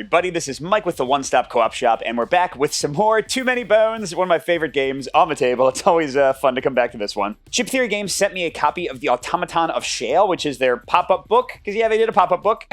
everybody. This is Mike with the One Stop Co-op Shop, and we're back with some more Too Many Bones, one of my favorite games on the table. It's always fun to come back to this one. Chip Theory Games sent me a copy of the Automaton of Shale, which is their pop-up book, because yeah, they did a pop-up book.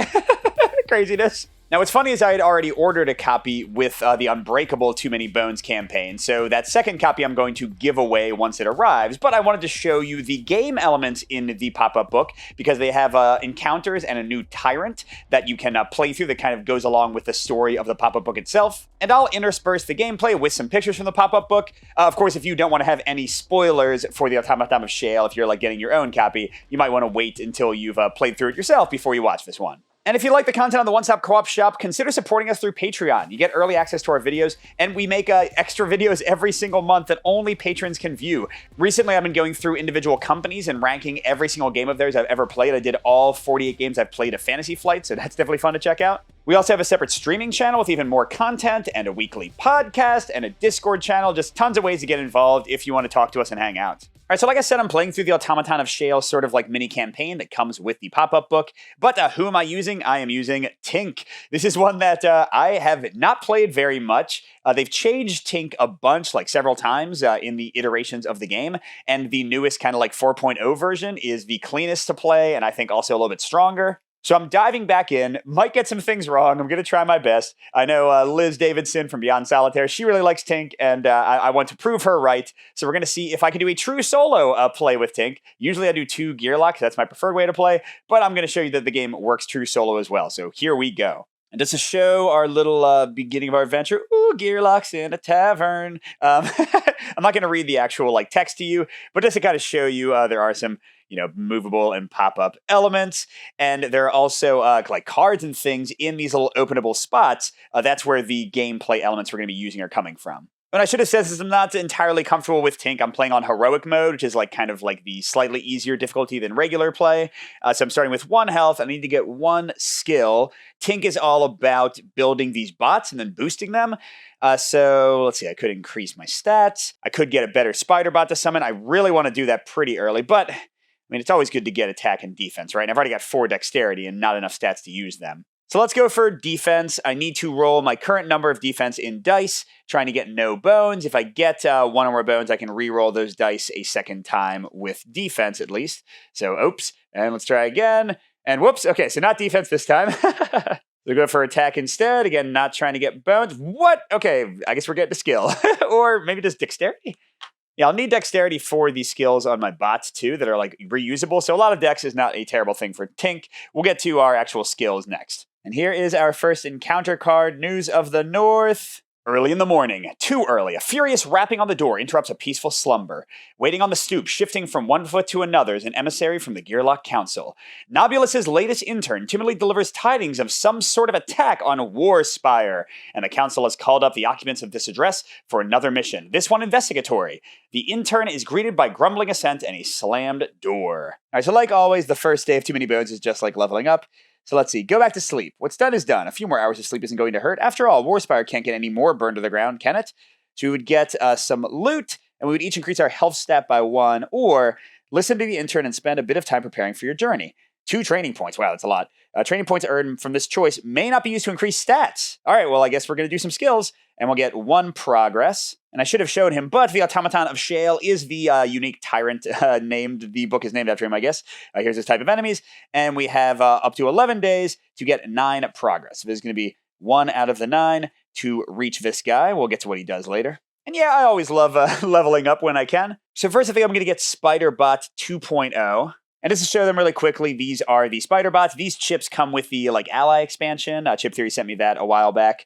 Craziness. Now, what's funny is I had already ordered a copy with the Unbreakable Too Many Bones campaign, so that second copy I'm going to give away once it arrives, but I wanted to show you the game elements in the pop-up book because they have encounters and a new tyrant that you can play through that kind of goes along with the story of the pop-up book itself. And I'll intersperse the gameplay with some pictures from the pop-up book. Of course, if you don't want to have any spoilers for the Automaton of Shale, if you're like getting your own copy, you might want to wait until you've played through it yourself before you watch this one. And if you like the content on the One Stop Co-op Shop, consider supporting us through Patreon. You get early access to our videos, and we make extra videos every single month that only patrons can view. Recently, I've been going through individual companies and ranking every single game of theirs I've ever played. I did all 48 games I've played of Fantasy Flight, so that's definitely fun to check out. We also have a separate streaming channel with even more content, and a weekly podcast, and a Discord channel. Just tons of ways to get involved if you want to talk to us and hang out. All right, so like I said, I'm playing through the Automaton of Shale, sort of like mini campaign that comes with the pop-up book. But who am I using? I am using Tink. This is one that I have not played very much. They've changed Tink a bunch, like several times in the iterations of the game. And the newest kind of like 4.0 version is the cleanest to play, and I think also a little bit stronger. So I'm diving back in, might get some things wrong, I'm going to try my best. I know Liz Davidson from Beyond Solitaire, she really likes Tink, and I want to prove her right. So we're going to see if I can do a true solo play with Tink. Usually I do 2 gear locks, that's my preferred way to play, but I'm going to show you that the game works true solo as well. So here we go. And just to show our little beginning of our adventure, ooh, gear locks in a tavern. I'm not going to read the actual like text to you, but just to kind of show you there are some movable and pop-up elements. And there are also like cards and things in these little openable spots. That's where the gameplay elements we're going to be using are coming from. And I should have said this, I'm not entirely comfortable with Tink. I'm playing on heroic mode, which is like kind of like the slightly easier difficulty than regular play. So I'm starting with 1 health. I need to get 1 skill. Tink is all about building these bots and then boosting them. So let's see, I could increase my stats. I could get a better spider bot to summon. I really want to do that pretty early, but I mean, it's always good to get attack and defense, right? And I've already got 4 dexterity and not enough stats to use them. So let's go for defense. I need to roll my current number of defense in dice, trying to get no bones. If I get 1 or more bones, I can re-roll those dice a second time with defense at least. So, oops, and let's try again. And whoops, okay, so not defense this time. So go for attack instead. Again, not trying to get bones. What? Okay, I guess we're getting to skill. Or maybe just dexterity? Yeah, I'll need dexterity for these skills on my bots too that are like reusable. So a lot of dex is not a terrible thing for Tink. We'll get to our actual skills next. And here is our first encounter card, News of the North. Early in the morning, too early, a furious rapping on the door interrupts a peaceful slumber. Waiting on the stoop, shifting from one foot to another, is an emissary from the Gearlock Council. Nobulus's latest intern timidly delivers tidings of some sort of attack on Warspire, and the council has called up the occupants of this address for another mission, this one investigatory. The intern is greeted by grumbling assent and a slammed door. Alright, so like always, the first day of Too Many Bones is just like leveling up. So let's see, go back to sleep. What's done is done. A few more hours of sleep isn't going to hurt. After all, Warspire can't get any more burned to the ground, can it? So we would get some loot, and we would each increase our health stat by 1, or listen to the intern and spend a bit of time preparing for your journey. 2 training points. Wow, that's a lot. Training points earned from this choice may not be used to increase stats. All right, well, I guess we're going to do some skills, and we'll get 1 progress. And I should have showed him, but the Automaton of Shale is the unique tyrant named. The book is named after him, I guess. Here's his type of enemies. And we have up to 11 days to get 9 progress. So there's going to be 1 out of the 9 to reach this guy. We'll get to what he does later. And yeah, I always love leveling up when I can. So first, I think I'm going to get Spider Bot 2.0. And just to show them really quickly, these are the spider bots. These chips come with the like ally expansion. Chip Theory sent me that a while back.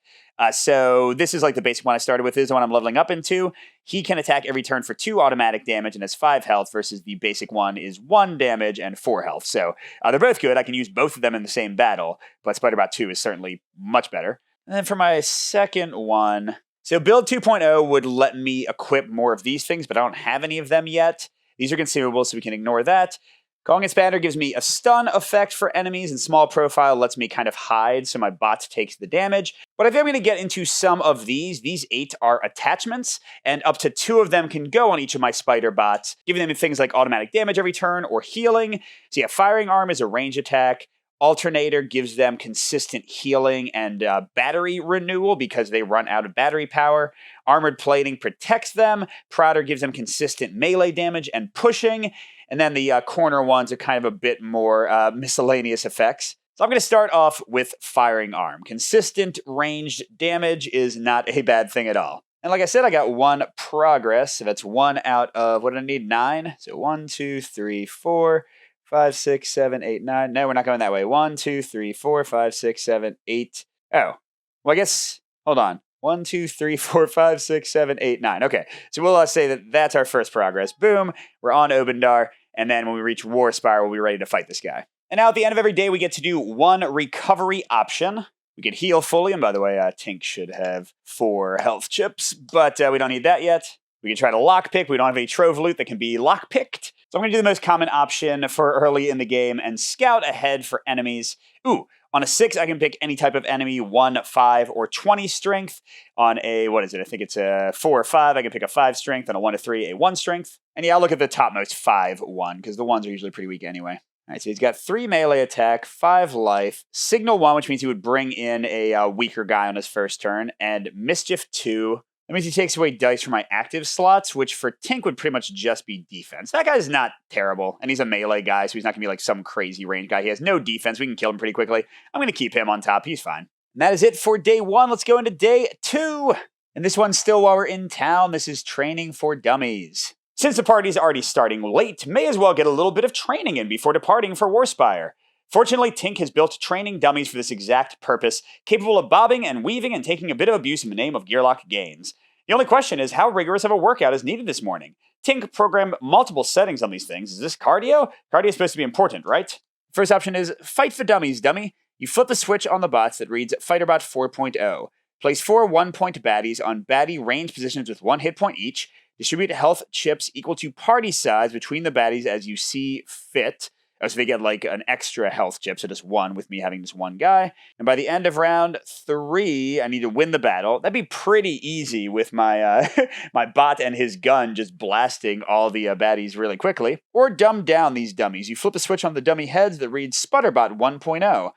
So this is like the basic one I started with. This is the one I'm leveling up into. He can attack every turn for 2 automatic damage and has 5 health versus the basic one is 1 damage and 4 health. So they're both good. I can use both of them in the same battle, but Spider Bot 2 is certainly much better. And then for my second one, so build 2.0 would let me equip more of these things, but I don't have any of them yet. These are consumable, so we can ignore that. Calling Expander gives me a stun effect for enemies, and Small Profile lets me kind of hide so my bot takes the damage. But I think I'm going to get into some of these. These 8 are attachments, and up to 2 of them can go on each of my spider bots, giving them things like automatic damage every turn or healing. So yeah, Firing Arm is a range attack. Alternator gives them consistent healing and battery renewal because they run out of battery power. Armored Plating protects them. Prodder gives them consistent melee damage and pushing. And then the corner ones are kind of a bit more miscellaneous effects. So I'm going to start off with Firing Arm. Consistent ranged damage is not a bad thing at all. And like I said, I got 1 progress. So that's 1 out of, what do I need? 9. So 1, 2, 3, 4, 5, 6, 7, 8, 9. No, we're not going that way. 1, 2, 3, 4, 5, 6, 7, 8. Oh, well, I guess, hold on. 1, 2, 3, 4, 5, 6, 7, 8, 9. Okay, so we'll say that that's our first progress. Boom, we're on Obendar. And then when we reach Warspire, we'll be ready to fight this guy. And now at the end of every day, we get to do 1 recovery option. We can heal fully, and by the way, Tink should have 4 health chips, but we don't need that yet. We can try to lockpick. We don't have any trove loot that can be lockpicked. So I'm going to do the most common option for early in the game and scout ahead for enemies. Ooh, on a 6, I can pick any type of enemy, 1, 5, or 20 strength. On a, what is it? I think it's a 4 or 5. I can pick a 5 strength. On a 1 to 3, a 1 strength. And yeah, I'll look at the topmost 5, 1, because the 1s are usually pretty weak anyway. All right, so he's got 3 melee attack, 5 life, Signal 1, which means he would bring in a weaker guy on his first turn, and Mischief 2. That means he takes away dice from my active slots, which for Tink would pretty much just be defense. That guy's not terrible, and he's a melee guy, so he's not going to be like some crazy range guy. He has no defense. We can kill him pretty quickly. I'm going to keep him on top. He's fine. And that is it for day 1. Let's go into day 2. And this one's still while we're in town. This is training for dummies. Since the party's already starting late, may as well get a little bit of training in before departing for Warspire. Fortunately, Tink has built training dummies for this exact purpose, capable of bobbing and weaving and taking a bit of abuse in the name of Gearlock Gains. The only question is how rigorous of a workout is needed this morning. Tink programmed multiple settings on these things. Is this cardio? Cardio is supposed to be important, right? First option is Fight for Dummies, dummy. You flip the switch on the bots that reads FighterBot 4.0. Place 4 1-point baddies on baddie range positions with 1 hit point each. Distribute health chips equal to party size between the baddies as you see fit. Oh, so they get like an extra health chip, so just 1 with me having just 1 guy. And by the end of round 3, I need to win the battle. That'd be pretty easy with my my bot and his gun just blasting all the baddies really quickly. Or dumb down these dummies. You flip a switch on the dummy heads that reads Sputterbot 1.0.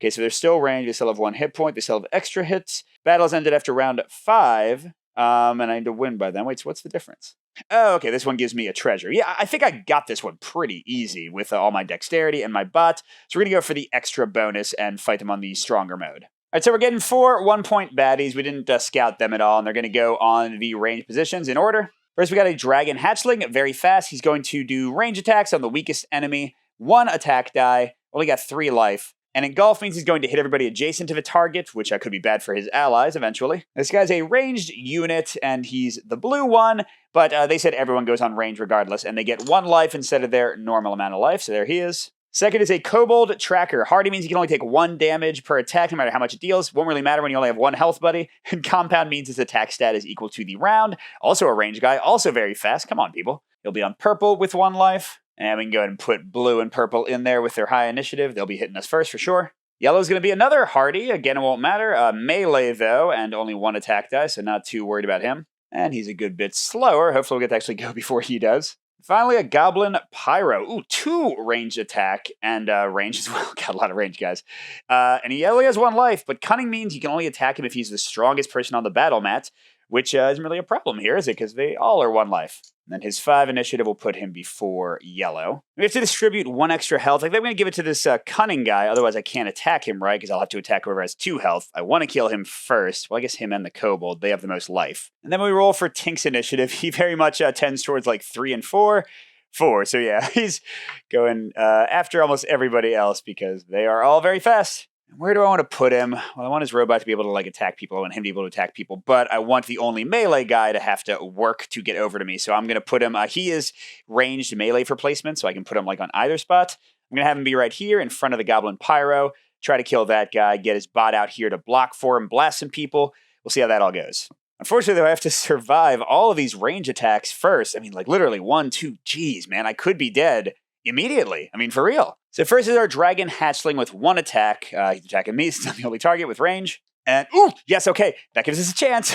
Okay, so they're still ranged. They still have 1 hit point. They still have extra hits. Battles ended after round 5. And I need to win by then. Wait, so what's the difference? Oh, okay, this one gives me a treasure. Yeah, I think I got this one pretty easy with all my dexterity and my bot. So we're going to go for the extra bonus and fight them on the stronger mode. All right, so we're getting 4 1-point baddies. We didn't scout them at all, and they're going to go on the range positions in order. First, we got a Dragon Hatchling, very fast. He's going to do range attacks on the weakest enemy. 1 attack die, only got 3 life. And Engulf means he's going to hit everybody adjacent to the target, which could be bad for his allies eventually. This guy's a ranged unit, and he's the blue one, but they said everyone goes on range regardless, and they get 1 life instead of their normal amount of life, so there he is. Second is a Kobold Tracker. Hardy means you can only take 1 damage per attack, no matter how much it deals. Won't really matter when you only have 1 health buddy. And Compound means his attack stat is equal to the round. Also a range guy, also very fast. Come on, people. He'll be on purple with 1 life. And we can go ahead and put blue and purple in there with their high initiative. They'll be hitting us first for sure. Yellow's going to be another Hardy. Again, it won't matter. Melee, though, and only 1 attack die, so not too worried about him. And he's a good bit slower. Hopefully we'll get to actually go before he does. Finally, a Goblin Pyro. Ooh, 2 ranged attack and range as well. Got a lot of range, guys. And he only has 1 life, but Cunning means you can only attack him if he's the strongest person on the battle mat, which isn't really a problem here, is it? Because they all are 1 life. And then his 5 initiative will put him before Yellow. We have to distribute 1 extra health. I think I'm going to give it to this Cunning guy, otherwise I can't attack him, right? Because I'll have to attack whoever has 2 health. I want to kill him first. Well, I guess him and the Kobold, they have the most life. And then we roll for Tink's initiative. He very much tends towards like 3 and 4. 4, so yeah, he's going after almost everybody else because they are all very fast. Where do I want to put him? Well, I want his robot to be able to like attack people. I want him to be able to attack people, but I want the only melee guy to have to work to get over to me. So I'm going to put him, he is ranged melee for placement, so I can put him like on either spot. I'm going to have him be right here in front of the Goblin Pyro, try to kill that guy, get his bot out here to block for him, blast some people. We'll see how that all goes. Unfortunately, though, I have to survive all of these range attacks first. I mean, like literally 1, 2, geez, man, I could be dead immediately. I mean, for real. So first is our Dragon Hatchling with 1 attack. He's attacking me since I'm the only target with range. And, ooh, yes, okay, that gives us a chance.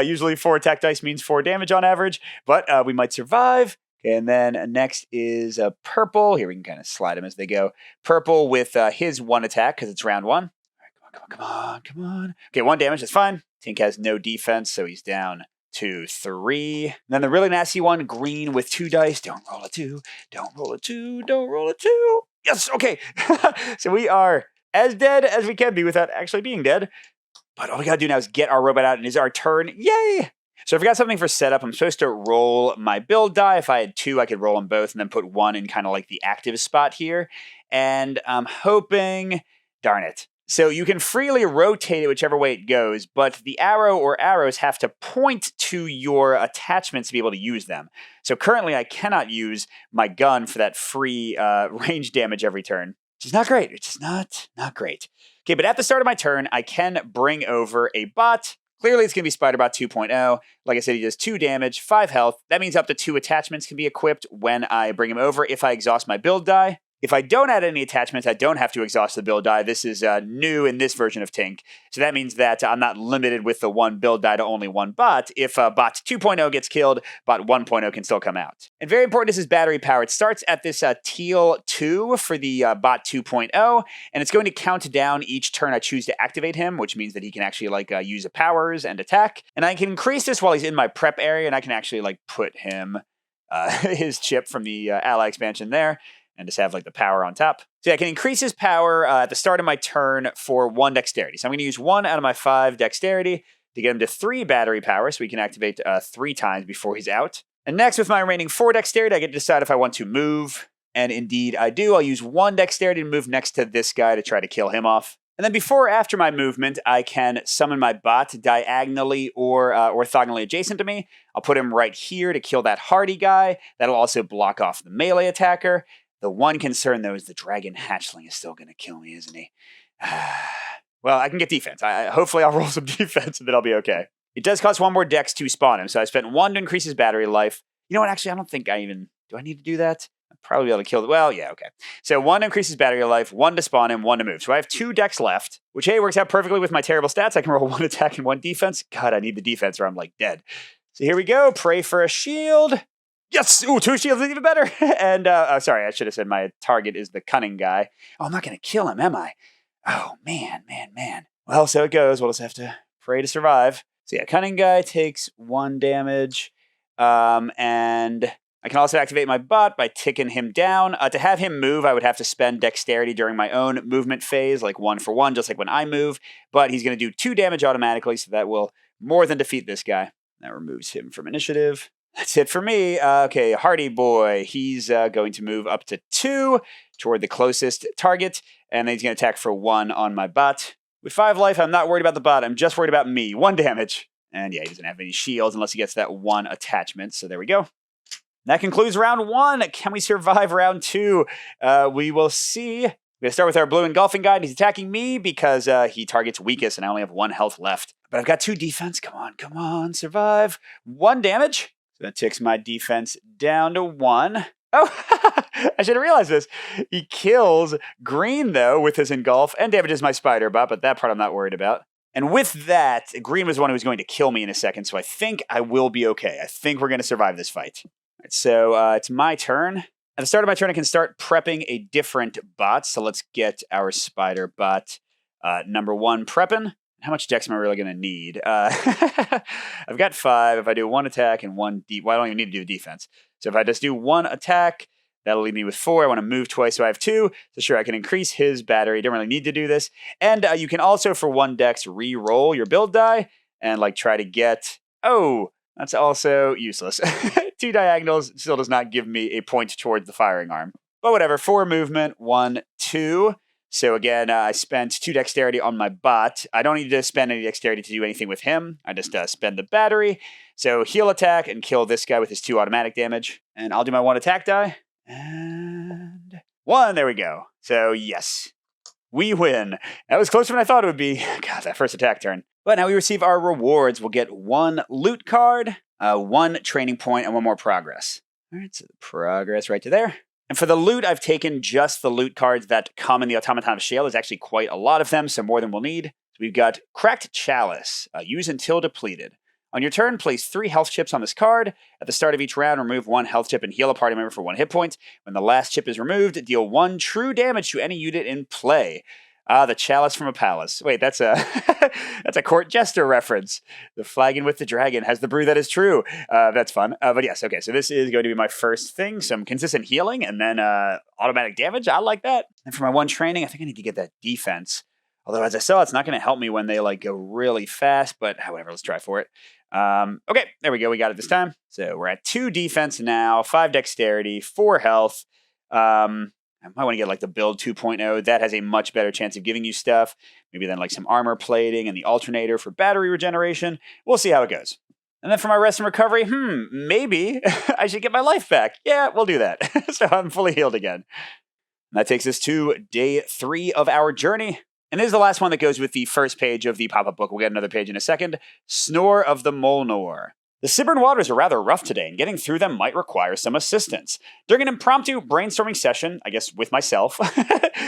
Usually 4 attack dice means 4 damage on average, but we might survive. Okay, and then next is a purple. Here we can kind of slide them as they go. Purple with his 1 attack because it's round 1. All right, come on. Okay, 1 damage, that's fine. Tink has no defense, so he's down to 3. And then the really nasty one, green with 2 dice. Don't roll a 2. Don't roll a 2. Don't roll a 2. Yes, okay. So we are as dead as we can be without actually being dead. But all we gotta do now is get our robot out, and it's our turn. Yay! So if I got something for setup, I'm supposed to roll my build die. If I had 2, I could roll them both and then put 1 in kind of like the active spot here. And I'm hoping, darn it. So you can freely rotate it whichever way it goes, but the arrow or arrows have to point to your attachments to be able to use them. So currently I cannot use my gun for that free range damage every turn, which is not great. It's just not great. Okay, but at the start of my turn, I can bring over a bot. Clearly, it's going to be Spider-Bot 2.0. Like I said, he does 2 damage, 5 health. That means up to 2 attachments can be equipped when I bring him over if I exhaust my build die. If I don't add any attachments, I don't have to exhaust the build die. This is new in this version of Tink. So that means that I'm not limited with the 1 build die to only 1 bot. If bot 2.0 gets killed, bot 1.0 can still come out. And very important is his battery power. It starts at this teal 2 for the bot 2.0, and it's going to count down each turn I choose to activate him, which means that he can actually use the powers and attack. And I can increase this while he's in my prep area, and I can actually put him his chip from the ally expansion there, and just have the power on top. So I can increase his power at the start of my turn for 1 dexterity. So I'm going to use 1 out of my 5 dexterity to get him to 3 battery power, so we can activate 3 times before he's out. And next, with my remaining 4 dexterity, I get to decide if I want to move. And indeed, I do. I'll use 1 dexterity to move next to this guy to try to kill him off. And then before or after my movement, I can summon my bot diagonally or orthogonally adjacent to me. I'll put him right here to kill that hardy guy. That'll also block off the melee attacker. The one concern, though, is the dragon hatchling is still going to kill me, isn't he? Well, I can get defense. Hopefully I'll roll some defense and then I'll be okay. It does cost 1 more dex to spawn him, so I spent 1 to increase his battery life. You know what, actually, I don't think do I need to do that? I'll probably be able to kill well, yeah, okay. So 1 to increase his battery life, 1 to spawn him, 1 to move. So I have 2 dex left, which, hey, works out perfectly with my terrible stats. I can roll 1 attack and 1 defense. God, I need the defense or I'm dead. So here we go. Pray for a shield. Yes! Ooh, 2 shields is even better! And, sorry, I should have said my target is the cunning guy. Oh, I'm not going to kill him, am I? Oh, man. Well, so it goes. We'll just have to pray to survive. So yeah, cunning guy takes 1 damage. And I can also activate my bot by ticking him down. To have him move, I would have to spend dexterity during my own movement phase, 1 for 1, just like when I move. But he's going to do 2 damage automatically, so that will more than defeat this guy. That removes him from initiative. That's it for me. Okay, Hardy Boy. He's going to move up to 2 toward the closest target, and then he's going to attack for 1 on my bot. With 5 life, I'm not worried about the bot. I'm just worried about me. 1 damage. And yeah, he doesn't have any shields unless he gets that 1 attachment, so there we go. That concludes round 1. Can we survive round 2? We will see. We're going to start with our blue engulfing guy. He's attacking me because he targets weakest, and I only have 1 health left. But I've got 2 defense. Come on, survive. 1 damage. So that takes my defense down to 1. Oh, I should have realized this. He kills green, though, with his engulf and damages my spider bot, but that part I'm not worried about. And with that, green was the one who was going to kill me in a second, so I think I will be okay. I think we're going to survive this fight. All right, so it's my turn. At the start of my turn, I can start prepping a different bot. So let's get our spider bot number 1 prepping. How much dex am I really going to need? I've got 5. If I do 1 attack and 1 well, I don't even need to do defense. So if I just do 1 attack, that'll leave me with 4. I want to move twice, so I have 2. So sure, I can increase his battery. Don't really need to do this. And you can also, for 1 dex, re-roll your build die and try to get... Oh, that's also useless. 2 diagonals still does not give me a point towards the firing arm. But whatever, 4 movement, 1, 2... So again, I spent 2 dexterity on my bot. I don't need to spend any dexterity to do anything with him. I just spend the battery. So heal attack and kill this guy with his 2 automatic damage. And I'll do my 1 attack die. And 1, there we go. So yes, we win. That was closer than I thought it would be. God, that first attack turn. But now we receive our rewards. We'll get 1 loot card, 1 training point, and 1 more progress. All right, so the progress right to there. And for the loot, I've taken just the loot cards that come in the Automaton of Shale. There's actually quite a lot of them, so more than we'll need. So we've got Cracked Chalice. Use until depleted. On your turn, place 3 health chips on this card. At the start of each round, remove 1 health chip and heal a party member for 1 hit point. When the last chip is removed, deal 1 true damage to any unit in play. The chalice from a palace. Wait, that's a that's a court jester reference. The flagon with the dragon has the brew that is true. That's fun. But yes, okay, so this is going to be my first thing. Some consistent healing and then automatic damage. I like that. And for my 1 training, I think I need to get that defense. Although, as I saw, it's not going to help me when they go really fast, but whatever, let's try for it. Okay, there we go. We got it this time. So we're at 2 defense now, 5 dexterity, 4 health. I might want to get the build 2.0. That has a much better chance of giving you stuff. Maybe then some armor plating and the alternator for battery regeneration. We'll see how it goes. And then for my rest and recovery, maybe I should get my life back. Yeah, we'll do that. So I'm fully healed again. And that takes us to day 3 of our journey. And this is the last one that goes with the first page of the pop-up book. We'll get another page in a second. Snore of the Molnor. The Sibern waters are rather rough today, and getting through them might require some assistance. During an impromptu brainstorming session, I guess with myself,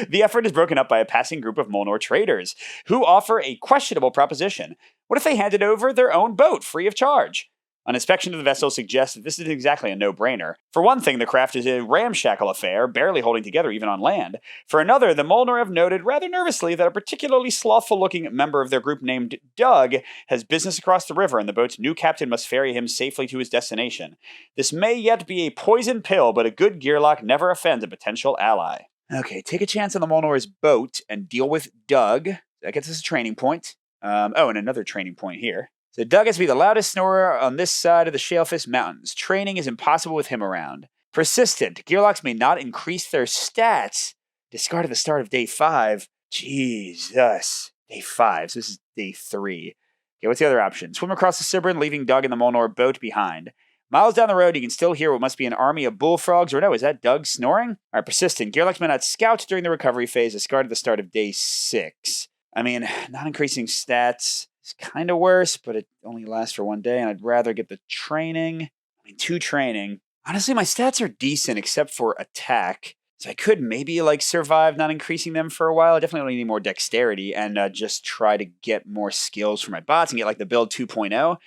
the effort is broken up by a passing group of Molnor traders, who offer a questionable proposition. What if they handed over their own boat, free of charge? An inspection of the vessel suggests that this isn't exactly a no-brainer. For one thing, the craft is a ramshackle affair, barely holding together even on land. For another, the Molnor have noted rather nervously that a particularly slothful-looking member of their group named Doug has business across the river, and the boat's new captain must ferry him safely to his destination. This may yet be a poison pill, but a good gearlock never offends a potential ally. Okay, take a chance on the Molnor's boat and deal with Doug. That gets us a training point. And another training point here. So Doug has to be the loudest snorer on this side of the Shalefish Mountains. Training is impossible with him around. Persistent. Gearlocks may not increase their stats. Discard at the start of day 5. Jesus. Day 5. So this is day 3. Okay, what's the other option? Swim across the Sibern, leaving Doug and the Molnor boat behind. Miles down the road, you can still hear what must be an army of bullfrogs. Or no, is that Doug snoring? All right, persistent. Gearlocks may not scout during the recovery phase. Discard at the start of day 6. I mean, not increasing stats. It's kind of worse, but it only lasts for 1 day, and I'd rather get the training. 2 training. Honestly, my stats are decent except for attack, so I could maybe survive not increasing them for a while. I definitely need more dexterity and just try to get more skills for my bots and get the build 2.0.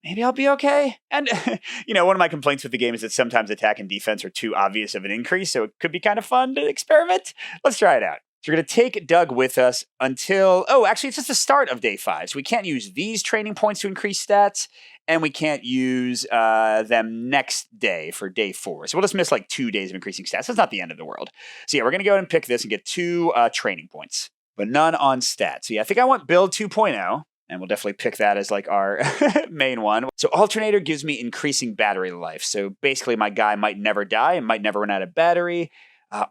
Maybe I'll be okay. And, one of my complaints with the game is that sometimes attack and defense are too obvious of an increase, so it could be kind of fun to experiment. Let's try it out. So we're going to take Doug with us until... Oh, actually, it's just the start of day 5. So we can't use these training points to increase stats, and we can't use them next day for day 4. So we'll just miss 2 days of increasing stats. That's not the end of the world. So yeah, we're going to go ahead and pick this and get 2 training points, but none on stats. So yeah, I think I want build 2.0, and we'll definitely pick that as our main one. So alternator gives me increasing battery life. So basically my guy might never die and might never run out of battery.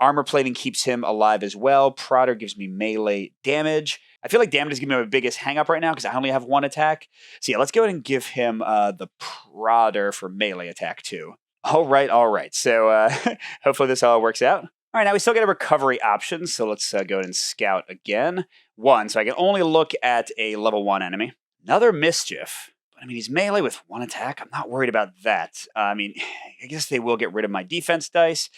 Armor plating keeps him alive as well. Prodder gives me melee damage. I feel like damage is giving me my biggest hang-up right now because I only have 1 attack. So yeah, let's go ahead and give him the Prodder for melee attack too. All right. So hopefully this all works out. All right, now we still get a recovery option, so let's go ahead and scout again. 1, so I can only look at a level 1 enemy. Another Mischief. But he's melee with 1 attack. I'm not worried about that. I guess they will get rid of my defense dice.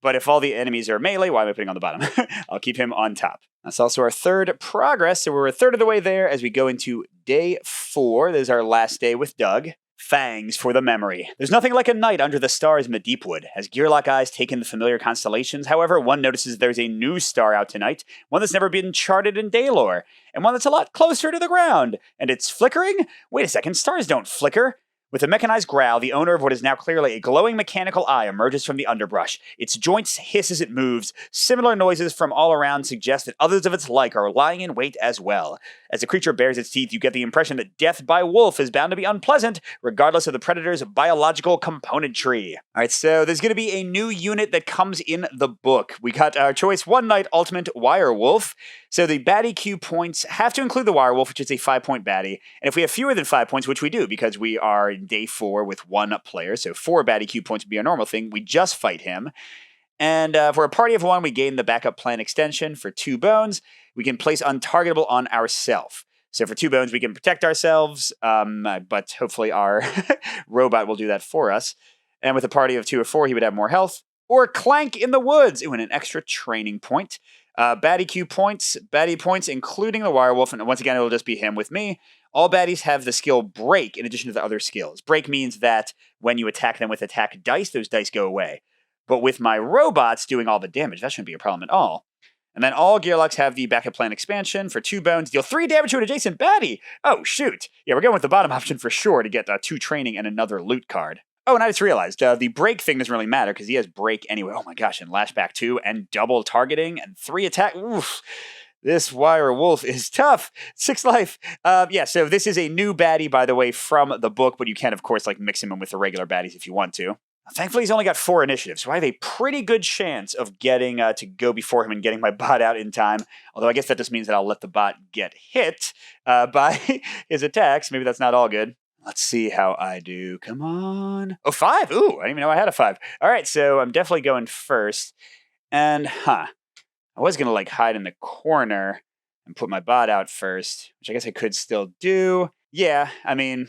But if all the enemies are melee, why am I putting on the bottom? I'll keep him on top. That's also our 3rd progress, so we're a 3rd of the way there as we go into day 4. This is our last day with Doug. Fangs for the memory. There's nothing like a night under the stars in the Deepwood. As Gearlock eyes take in the familiar constellations, however, one notices there's a new star out tonight, one that's never been charted in Daylore, and one that's a lot closer to the ground. And it's flickering? Wait a second, stars don't flicker. With a mechanized growl, the owner of what is now clearly a glowing mechanical eye emerges from the underbrush. Its joints hiss as it moves. Similar noises from all around suggest that others of its like are lying in wait as well. As the creature bares its teeth, you get the impression that death by wolf is bound to be unpleasant, regardless of the predator's biological componentry. Alright, so there's going to be a new unit that comes in the book. We got our choice One Night Ultimate Wirewolf. So the baddie Q points have to include the Wirewolf, which is a 5-point baddie. And if we have fewer than 5 points, which we do because we are in day 4 with 1 player, so 4 baddie Q points would be our normal thing, we just fight him. And for a party of 1, we gain the backup plan extension for 2 bones. We can place untargetable on ourself. So for 2 bones, we can protect ourselves, but hopefully our robot will do that for us. And with a party of 2 or 4, he would have more health. Or Clank in the Woods, and an extra training point. Baddie Q points, baddie points, including the Wirewolf, and once again, it'll just be him with me. All baddies have the skill Break in addition to the other skills. Break means that when you attack them with attack dice, those dice go away. But with my robots doing all the damage, that shouldn't be a problem at all. And then all Gearlocks have the backup plan expansion for 2 bones, deal 3 damage to an adjacent baddie. Oh, shoot. Yeah, we're going with the bottom option for sure to get 2 training and another loot card. Oh, and I just realized the break thing doesn't really matter because he has break anyway. Oh my gosh, and lashback 2 and double targeting and 3 attack. Oof. This wire wolf is tough. 6 life. Yeah, so this is a new baddie, by the way, from the book, but you can, of course, like mix him in with the regular baddies if you want to. Thankfully, he's only got 4 initiatives, so I have a pretty good chance of getting to go before him and getting my bot out in time. Although I guess that just means that I'll let the bot get hit by his attacks. Maybe that's not all good. Let's see how I do. Come on. Oh, 5. Ooh, I didn't even know I had a 5. All right, so I'm definitely going first. And, I was going to, like, hide in the corner and put my bot out first, which I guess I could still do. Yeah, I mean,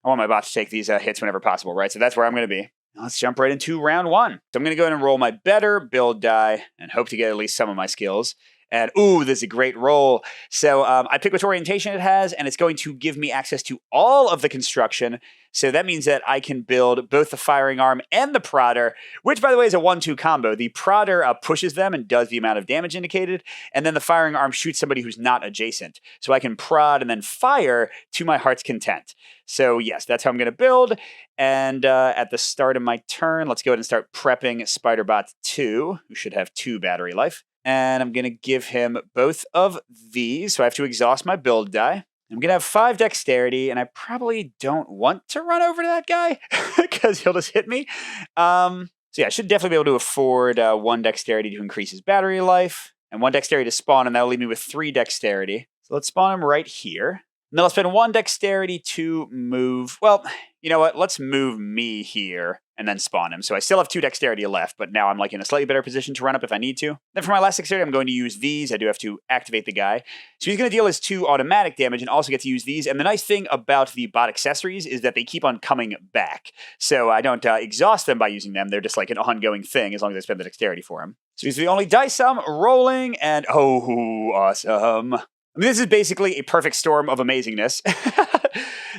I want my bot to take these hits whenever possible, right? So that's where I'm going to be. Let's jump right into round 1. So I'm going to go ahead and roll my better build die and hope to get at least some of my skills. And, ooh, this is a great roll. So I pick which orientation it has, and it's going to give me access to all of the construction. So that means that I can build both the firing arm and the prodder, which, by the way, is a 1-2 combo. The prodder pushes them and does the amount of damage indicated, and then the firing arm shoots somebody who's not adjacent. So I can prod and then fire to my heart's content. So, yes, that's how I'm going to build. And at the start of my turn, let's go ahead and start prepping Spiderbot 2, who should have 2 battery life. And I'm going to give him both of these, so I have to exhaust my build die. I'm going to have 5 dexterity, and I probably don't want to run over to that guy, because he'll just hit me. So yeah, I should definitely be able to afford 1 dexterity to increase his battery life, and 1 dexterity to spawn, and that'll leave me with 3 dexterity. So let's spawn him right here. And then I'll spend 1 dexterity to move. Well, you know what? Let's move me here and then spawn him. So I still have 2 dexterity left, but now I'm like in a slightly better position to run up if I need to. Then for my last dexterity, I'm going to use these. I do have to activate the guy. So he's going to deal his 2 automatic damage and also get to use these. And the nice thing about the bot accessories is that they keep on coming back. So I don't exhaust them by using them. They're just like an ongoing thing as long as I spend the dexterity for him. So these are the only dice I'm rolling, and oh, awesome. I mean, this is basically a perfect storm of amazingness.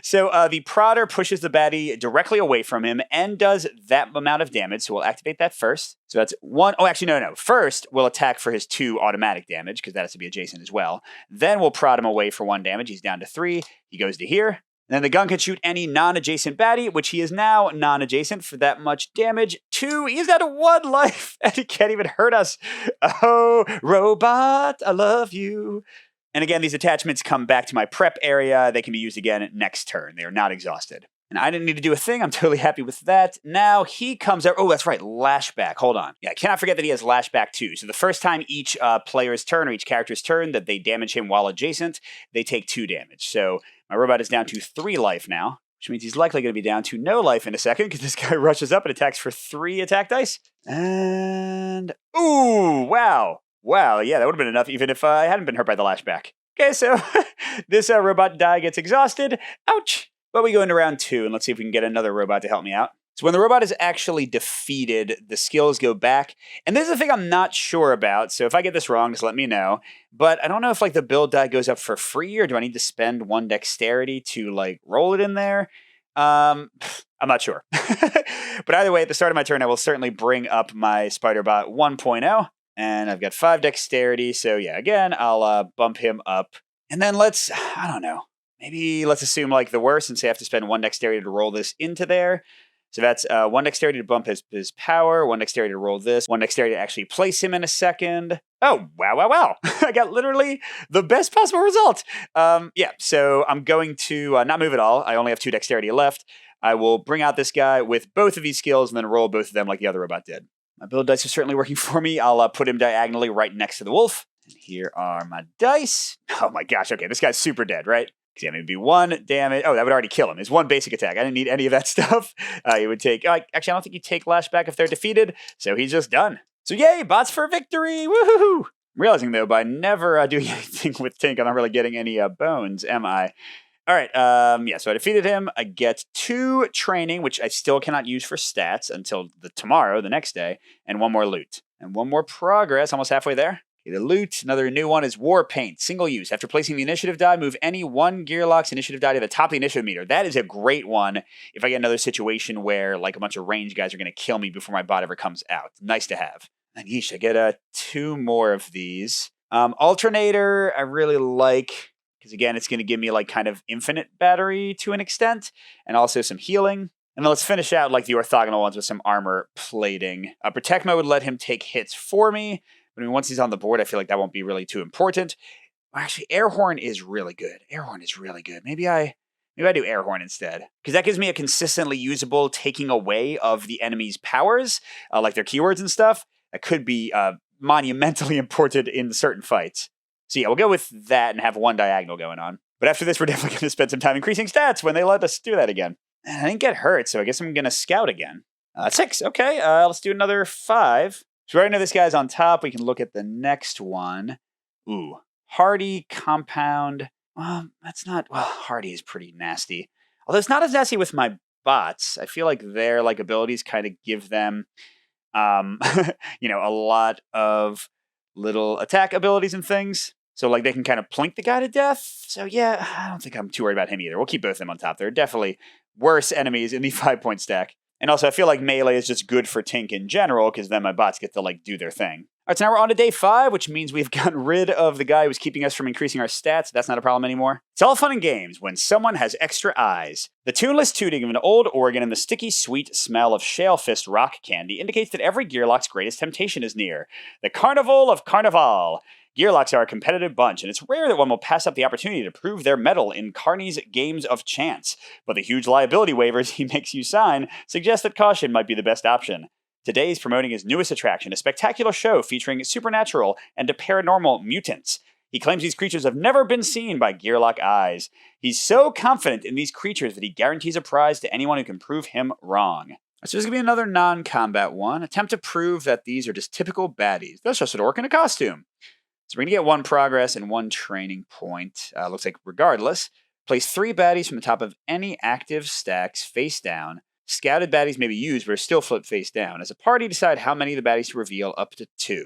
So the prodder pushes the baddie directly away from him and does that amount of damage. So we'll activate that first. So that's 1. Oh, actually, no. First, we'll attack for his 2 automatic damage, because that has to be adjacent as well. Then we'll prod him away for 1 damage. He's down to 3. He goes to here. And then the gun can shoot any non-adjacent baddie, which he is now non-adjacent for that much damage. 2, he's down to 1 life, and he can't even hurt us. Oh, robot, I love you. And again, these attachments come back to my prep area. They can be used again next turn. They are not exhausted. And I didn't need to do a thing. I'm totally happy with that. Now he comes out. Oh, that's right. Lashback. Hold on. Yeah, I cannot forget that he has Lashback too. So the first time each player's turn or each character's turn that they damage him while adjacent, they take 2 damage. So my robot is down to 3 life now, which means he's likely going to be down to no life in a second because this guy rushes up and attacks for 3 attack dice. And, ooh, wow. Wow, yeah, that would have been enough even if I hadn't been hurt by the lashback. Okay, so this robot die gets exhausted. Ouch! But we go into round 2, and let's see if we can get another robot to help me out. So when the robot is actually defeated, the skills go back. And this is the thing I'm not sure about, so if I get this wrong, just let me know. But I don't know if like the build die goes up for free, or do I need to spend 1 dexterity to like roll it in there? I'm not sure. But either way, at the start of my turn, I will certainly bring up my Spiderbot 1.0. And I've got 5 dexterity, so yeah, again, I'll bump him up. And then I don't know, maybe let's assume like the worst and say I have to spend 1 dexterity to roll this into there. So that's 1 dexterity to bump his power, 1 dexterity to roll this, 1 dexterity to actually place him in a second. Oh, wow. I got literally the best possible result. Yeah, so I'm going to not move at all. I only have 2 dexterity left. I will bring out this guy with both of these skills and then roll both of them like the other robot did. My build dice are certainly working for me. I'll put him diagonally right next to the wolf. And here are my dice. Oh my gosh, okay, this guy's super dead, right? Because yeah, maybe 1 damage. Oh, that would already kill him. It's 1 basic attack. I didn't need any of that stuff. He would take, actually, I don't think you take lashback if they're defeated. So he's just done. So yay, bots for victory, woohoo! I'm realizing though, by never doing anything with Tink, I'm not really getting any bones, am I? All right, yeah, so I defeated him. I get 2 training, which I still cannot use for stats until tomorrow, the next day, and 1 more loot. And 1 more progress, almost halfway there. Okay, the loot, another new one is War Paint, single use. After placing the initiative die, move any one Gearlock's initiative die to the top of the initiative meter. That is a great one if I get another situation where like a bunch of range guys are going to kill me before my bot ever comes out. Nice to have. And yeesh, I get 2 more of these. Alternator, I really like, because again, it's going to give me like kind of infinite battery to an extent, and also some healing. And then let's finish out like the orthogonal ones with some armor plating. Protect mode would let him take hits for me. But I mean, once he's on the board, I feel like that won't be really too important. Actually, Air Horn is really good. Air Horn is really good. Maybe I do Air Horn instead. Because that gives me a consistently usable taking away of the enemy's powers, like their keywords and stuff. That could be monumentally important in certain fights. So yeah, we'll go with that and have one diagonal going on. But after this, we're definitely going to spend some time increasing stats when they let us do that again. And I didn't get hurt, so I guess I'm going to scout again. 6, okay, let's do another 5. So right now this guy's on top. We can look at the next one. Ooh, Hardy, Compound. Well, that's not, well, Hardy is pretty nasty. Although it's not as nasty with my bots. I feel like their like abilities kind of give them, you know, a lot of little attack abilities and things. So like they can kind of plink the guy to death. So yeah, I don't think I'm too worried about him either. We'll keep both of them on top. They're definitely worse enemies in the 5-point stack. And also I feel like melee is just good for Tink in general, because then my bots get to like do their thing. All right, so now we're on to day 5, which means we've gotten rid of the guy who was keeping us from increasing our stats. That's not a problem anymore. It's all fun and games when someone has extra eyes. The tuneless tooting of an old organ and the sticky, sweet smell of Shale Fist rock candy indicates that every Gearlock's greatest temptation is near. The Carnival of Carnival. Gearlocks are a competitive bunch, and it's rare that one will pass up the opportunity to prove their mettle in Carney's games of chance. But the huge liability waivers he makes you sign suggest that caution might be the best option. Today he's promoting his newest attraction, a spectacular show featuring supernatural and paranormal mutants. He claims these creatures have never been seen by Gearlock eyes. He's so confident in these creatures that he guarantees a prize to anyone who can prove him wrong. So there's going to be another non-combat one. Attempt to prove that these are just typical baddies. That's just an orc in a costume. So we're going to get 1 progress and 1 training point. Looks like regardless. Place 3 baddies from the top of any active stacks face down. Scouted baddies may be used, but are still flipped face down. As a party, decide how many of the baddies to reveal up to 2.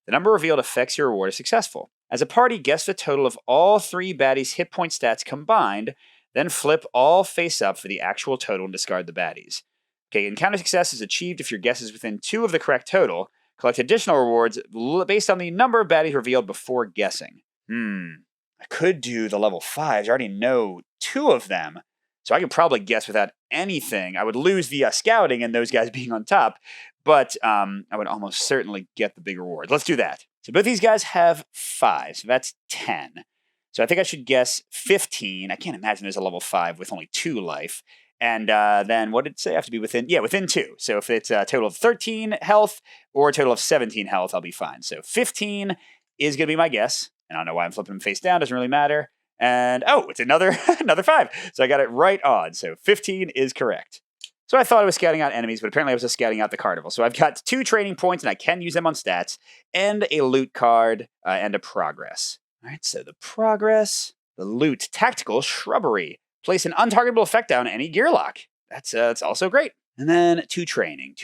The number revealed affects your reward if successful. As a party, guess the total of all 3 baddies' hit point stats combined, then flip all face up for the actual total and discard the baddies. Okay, encounter success is achieved if your guess is within 2 of the correct total. Collect additional rewards based on the number of baddies revealed before guessing. I could do the level 5s. I already know 2 of them. So I could probably guess without anything. I would lose the scouting and those guys being on top. But I would almost certainly get the big reward. Let's do that. So both these guys have 5. So that's 10. So I think I should guess 15. I can't imagine there's a level 5 with only 2 life. And then what did it say? I have to be within, within 2. So if it's a total of 13 health or a total of 17 health, I'll be fine. So 15 is going to be my guess. And I don't know why I'm flipping them face down. Doesn't really matter. And, oh, it's another 5. So I got it right on. So 15 is correct. So I thought I was scouting out enemies, but apparently I was just scouting out the carnival. So I've got 2 training points, and I can use them on stats, and a loot card, and a progress. All right, so the progress, the loot, tactical shrubbery. Place an untargetable effect down any Gearlock. That's also great. And then 2 training.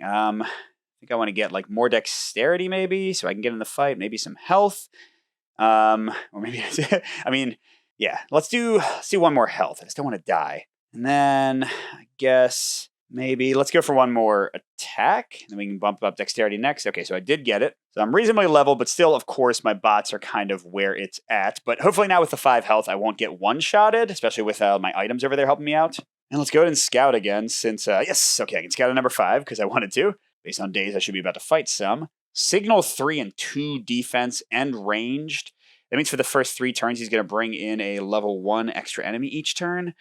I think I want to get like more dexterity maybe, so I can get in the fight. Maybe some health. Or maybe I mean, yeah. Let's do 1 more health. I just don't want to die. And then I guess maybe let's go for 1 more attack, and then we can bump up dexterity next. Okay, so I did get it. So I'm reasonably level, but still, of course, my bots are kind of where it's at. But hopefully now with the 5 health, I won't get one-shotted, especially with my items over there helping me out. And let's go ahead and scout again since, yes, okay, I can scout at number 5 because I wanted to. Based on days, I should be about to fight some. Signal 3 and 2 defense and ranged. That means for the first 3 turns, he's going to bring in a level 1 extra enemy each turn.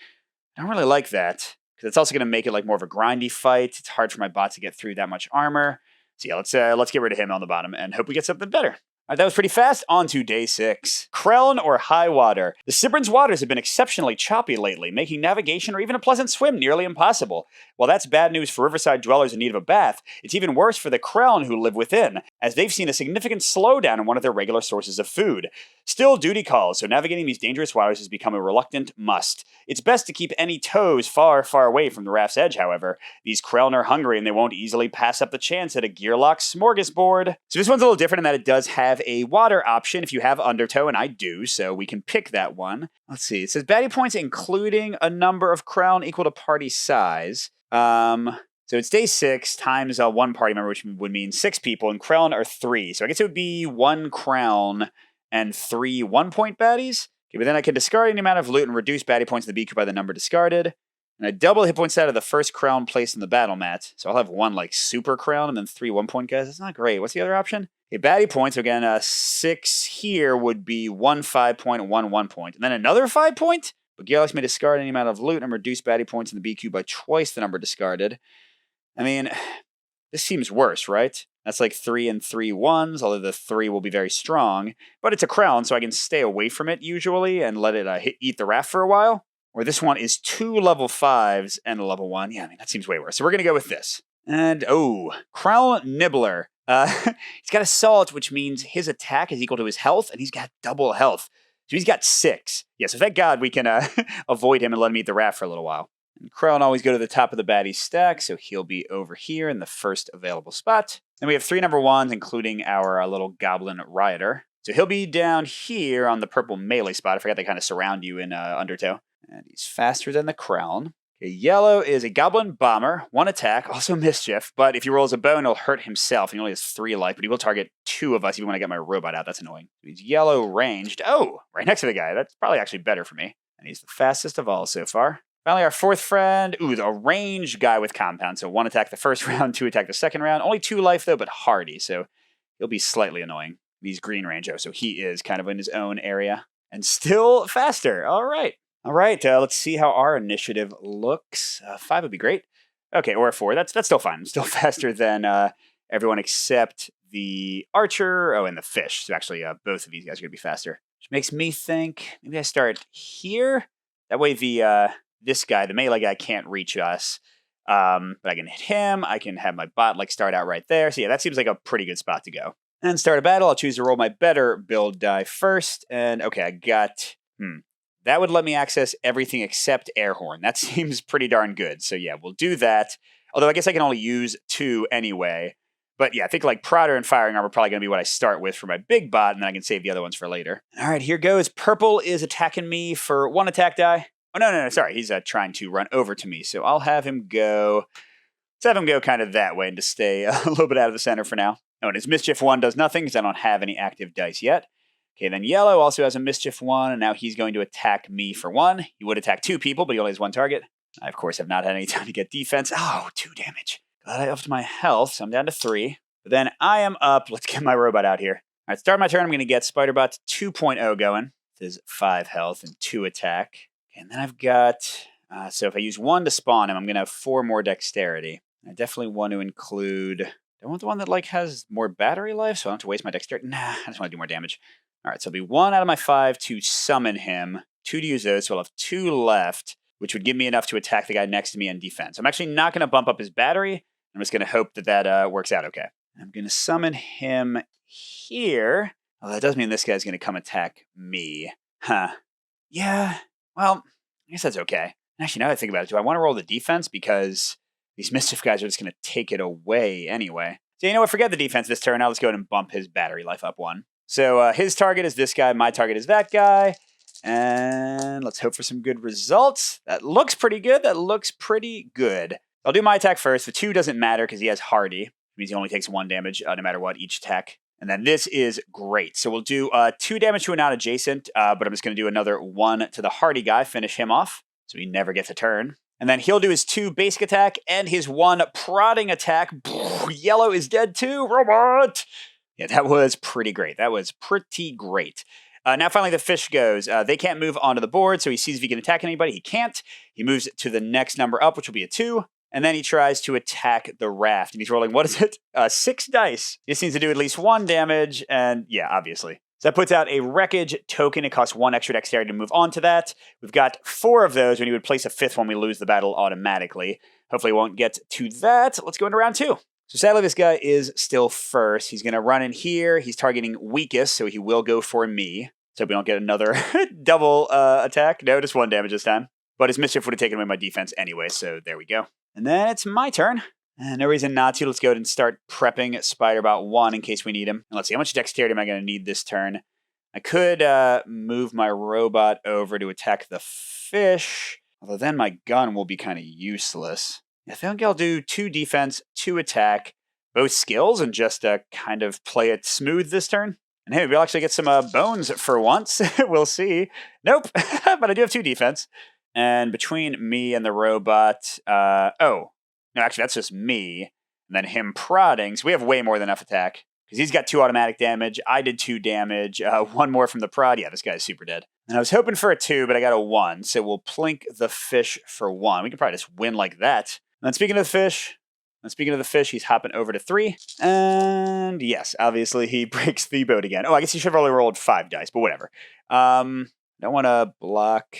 I don't really like that, because it's also going to make it like more of a grindy fight. It's hard for my bot to get through that much armor. So yeah, let's get rid of him on the bottom and hope we get something better. All right, that was pretty fast. On to day 6. Krelln or high water. The Sibrin's waters have been exceptionally choppy lately, making navigation or even a pleasant swim nearly impossible. While that's bad news for riverside dwellers in need of a bath, it's even worse for the Krelln who live within, as they've seen a significant slowdown in one of their regular sources of food. Still, duty calls, so navigating these dangerous waters has become a reluctant must. It's best to keep any toes far, far away from the raft's edge, however. These Krelln are hungry and they won't easily pass up the chance at a Gearlock smorgasbord. So this one's a little different in that it does have have a water option if you have Undertow, and I do, so we can pick that one. Let's see. It says baddie points including a number of crown equal to party size. So it's day 6 times one party member, which would mean 6 people, and crown are 3. So I guess it would be 1 crown and 3 1-point baddies. Okay, but then I can discard any amount of loot and reduce baddie points in the BQ by the number discarded. And I double hit points out of the first crown placed in the battle mat. So I'll have 1 like super crown and then 3 1-point guys. That's not great. What's the other option? Okay, baddie points. So again, 6 here would be 1 5-point and 1 1-point. And then another 5-point? But Galax may discard any amount of loot and reduce baddie points in the BQ by twice the number discarded. I mean, this seems worse, right? That's like 3 and 3 1s, although the 3 will be very strong. But it's a crown, so I can stay away from it usually and let it eat the raft for a while. Or this one is 2 level 5s and a level 1. Yeah, I mean, that seems way worse. So we're going to go with this. And, Crown Nibbler. He's got Assault, which means his attack is equal to his health, and he's got double health. So he's got 6. Yeah, so thank God we can avoid him and let him eat the raft for a little while. And Crown always go to the top of the baddie stack, so he'll be over here in the first available spot. Then we have 3 number 1s, including our little Goblin Rioter. So he'll be down here on the purple melee spot. I forgot they kind of surround you in Undertow. And he's faster than the Crown. Okay, yellow is a Goblin Bomber, 1 attack, also Mischief, but if he rolls a bone, he'll hurt himself. He only has 3 life, but he will target 2 of us even when I get my robot out. That's annoying. He's yellow ranged. Oh, right next to the guy. That's probably actually better for me. And he's the fastest of all so far. Finally, our 4th friend. A ranged guy with compound. So 1 attack the first round, 2 attack the second round. Only 2 life, though, but hardy, so he'll be slightly annoying. He's green range, so he is kind of in his own area. And still faster. All right. Let's see how our initiative looks. 5 would be great. Okay, or a 4. That's still fine. I'm still faster than everyone except the archer. And the fish. So actually, both of these guys are going to be faster. Which makes me think maybe I start here. That way this guy, the melee guy, can't reach us. But I can hit him. I can have my bot start out right there. So yeah, that seems like a pretty good spot to go. And start a battle. I'll choose to roll my better build die first. And okay, I got... That would let me access everything except Airhorn. That seems pretty darn good. So yeah, we'll do that. Although I guess I can only use 2 anyway. But yeah, I think Prodder and Firing Arm are probably going to be what I start with for my big bot, and then I can save the other ones for later. All right, here goes. Purple is attacking me for 1 attack die. Oh, no, sorry. He's trying to run over to me. So I'll have him go... Let's have him go kind of that way and to stay a little bit out of the center for now. Oh, and his Mischief 1 does nothing because I don't have any active dice yet. Okay, then yellow also has a Mischief 1, and now he's going to attack me for 1. He would attack 2 people, but he only has 1 target. I, of course, have not had any time to get defense. Oh, 2 damage. Glad I upped my health, so I'm down to 3. But then I am up. Let's get my robot out here. All right, start my turn. I'm going to get Spiderbot 2.0 going. This is 5 health and 2 attack. Okay, and then I've got... so if I use 1 to spawn him, I'm going to have 4 more dexterity. I definitely want to include... Do I want the one that has more battery life, so I don't have to waste my dexterity? Nah, I just want to do more damage. All right, so it'll be 1 out of my 5 to summon him, 2 to use those, so I'll have 2 left, which would give me enough to attack the guy next to me and defense. I'm actually not going to bump up his battery. I'm just going to hope that works out okay. I'm going to summon him here. Well, that does mean this guy's going to come attack me. Yeah, well, I guess that's okay. Actually, now that I think about it, do I want to roll the defense? Because these Mischief guys are just going to take it away anyway. So you know what, forget the defense this turn. Now let's go ahead and bump his battery life up 1. So his target is this guy, my target is that guy, and let's hope for some good results. That looks pretty good. I'll do my attack first. The 2 doesn't matter because he has hardy. It means he only takes 1 damage no matter what each attack. And then this is great. So we'll do 2 damage to a non-adjacent, but I'm just going to do another 1 to the hardy guy, finish him off, so he never gets a turn. And then he'll do his 2 basic attack and his 1 prodding attack. Yellow is dead too, robot! Yeah, that was pretty great. Now finally the fish goes. They can't move onto the board, so he sees if he can attack anybody. He can't. He moves to the next number up, which will be a 2. And then he tries to attack the raft. And he's rolling, 6 dice. He just needs to do at least 1 damage. And yeah, obviously. So that puts out a wreckage token. It costs 1 extra dexterity to move on to that. We've got 4 of those. When you would place a 5th one, we lose the battle automatically. Hopefully we won't get to that. Let's go into round 2. So sadly, this guy is still first. He's going to run in here. He's targeting weakest, so he will go for me. So we don't get another double attack. No, just 1 damage this time. But his Mischief would have taken away my defense anyway, so there we go. And then it's my turn. No reason not to. Let's go ahead and start prepping Spiderbot 1 in case we need him. And let's see, how much dexterity am I going to need this turn? I could move my robot over to attack the fish, although then my gun will be kind of useless. I think I'll do 2 defense, 2 attack, both skills, and just kind of play it smooth this turn. And hey, we'll actually get some bones for once. We'll see. Nope, but I do have 2 defense. And between me and the robot, oh, no, actually, that's just me. And then him prodding, so we have way more than enough attack. Because he's got 2 automatic damage, I did 2 damage, 1 more from the prod. Yeah, this guy's super dead. And I was hoping for a 2, but I got a 1, so we'll plink the fish for 1. We can probably just win like that. And then speaking of the fish, he's hopping over to 3. And yes, obviously he breaks the boat again. Oh, I guess he should have only rolled 5 dice, but whatever. Don't want to block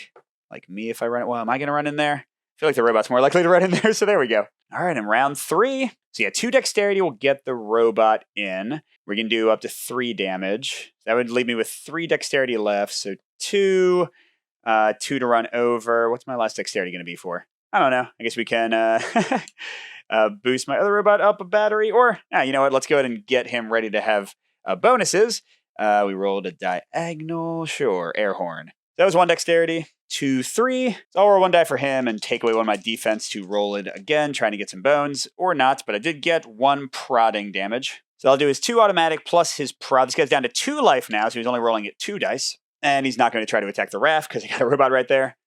like me if I run it. Well, am I going to run in there? I feel like the robot's more likely to run in there, so there we go. All right, in round 3. So yeah, 2 dexterity will get the robot in. We can do up to 3 damage. That would leave me with 3 dexterity left, so 2, 2 to run over. What's my last dexterity going to be for? I don't know. I guess we can boost my other robot up a battery, or you know what? Let's go ahead and get him ready to have bonuses. We rolled a diagonal, sure, air horn. That was 1 dexterity, 2, 3. So I'll roll 1 die for him and take away 1 of my defense to roll it again, trying to get some bones, or not, but I did get 1 prodding damage. So I'll do his 2 automatic plus his prod. This guy's down to 2 life now, so he's only rolling at 2 dice. And he's not going to try to attack the raft because he got a robot right there.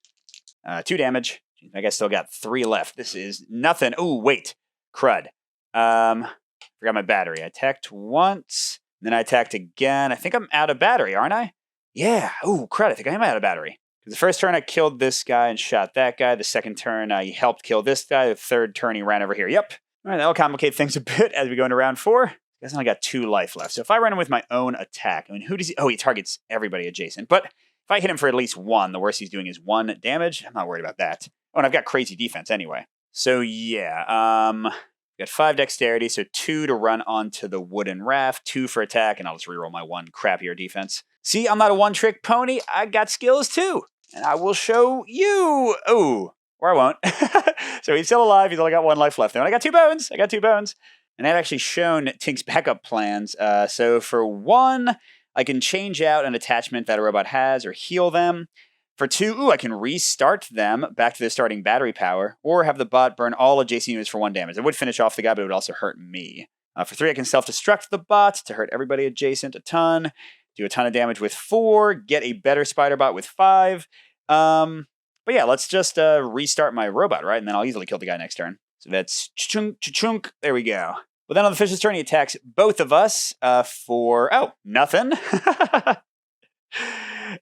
2 damage. I guess still got 3 left. This is nothing. Ooh, wait. Crud. Forgot my battery. I attacked once, then I attacked again. I think I'm out of battery, aren't I? Yeah. Ooh, crud. I think I am out of battery. The first turn I killed this guy and shot that guy. The second turn I helped kill this guy. The third turn he ran over here. Yep. All right, that'll complicate things a bit as we go into round 4. I guess I only got 2 life left. So if I run him with my own attack, I mean, who does he... Oh, he targets everybody adjacent. But if I hit him for at least 1, the worst he's doing is 1 damage. I'm not worried about that. Oh, and I've got crazy defense anyway. So yeah, got 5 dexterity, so 2 to run onto the wooden raft, 2 for attack, and I'll just reroll my 1 crappier defense. See, I'm not a one-trick pony. I got skills too, and I will show you. Oh, or I won't. So he's still alive. He's only got 1 life left. And I got 2 bones. And I've actually shown Tink's backup plans. So for 1, I can change out an attachment that a robot has or heal them. For 2, I can restart them back to their starting battery power, or have the bot burn all adjacent units for 1 damage. It would finish off the guy, but it would also hurt me. For 3, I can self-destruct the bot to hurt everybody adjacent a ton, do a ton of damage with 4, get a better spider bot with 5. But yeah, let's just restart my robot, right? And then I'll easily kill the guy next turn. So that's chunk, chunk. There we go. But then on the fish's turn, he attacks both of us for, nothing.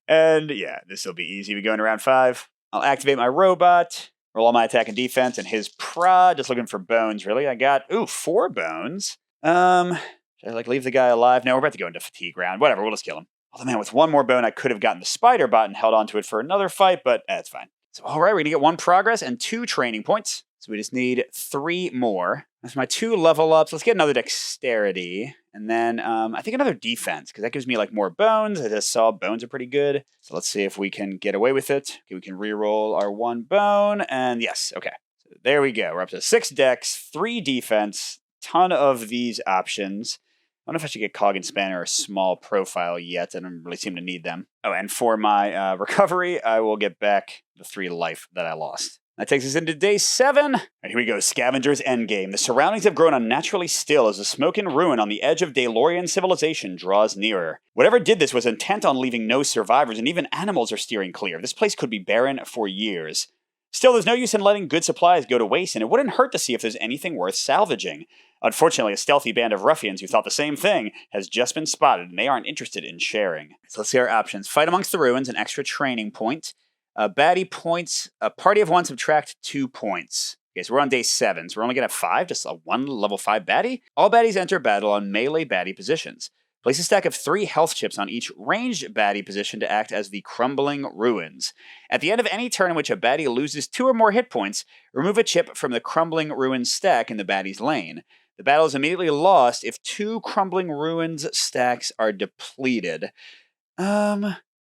And yeah, this will be easy. We go into round 5. I'll activate my robot, roll all my attack and defense, and his prod. Just looking for bones, really. I got 4 bones. Should I leave the guy alive? No, we're about to go into fatigue round. Whatever, we'll just kill him. Although man, with 1 more bone, I could have gotten the spider bot and held onto it for another fight, but that's fine. So all right, we're gonna get 1 progress and 2 training points. So we just need 3 more. That's my 2 level ups. Let's get another dexterity. And then I think another defense, because that gives me more bones. I just saw bones are pretty good. So let's see if we can get away with it. Okay, we can re-roll our 1 bone. And yes, okay. So there we go. We're up to 6 dex, 3 defense, ton of these options. I don't know if I should get Cog and Spanner a small profile yet. I don't really seem to need them. Oh, and for my recovery, I will get back the 3 life that I lost. That takes us into day 7. Right, here we go, Scavenger's Endgame. The surroundings have grown unnaturally still as the smoke and ruin on the edge of Daylorian civilization draws nearer. Whatever did this was intent on leaving no survivors, and even animals are steering clear. This place could be barren for years. Still, there's no use in letting good supplies go to waste, and it wouldn't hurt to see if there's anything worth salvaging. Unfortunately, a stealthy band of ruffians who thought the same thing has just been spotted, and they aren't interested in sharing. So let's see our options. Fight amongst the ruins, an extra training point. Baddie points, a party of 1 subtract 2 points. Okay, so we're on day 7, so we're only going to have 5, just a 1 level 5 baddie. All baddies enter battle on melee baddie positions. Place a stack of 3 health chips on each ranged baddie position to act as the crumbling ruins. At the end of any turn in which a baddie loses 2 or more hit points, remove a chip from the crumbling ruins stack in the baddie's lane. The battle is immediately lost if 2 crumbling ruins stacks are depleted.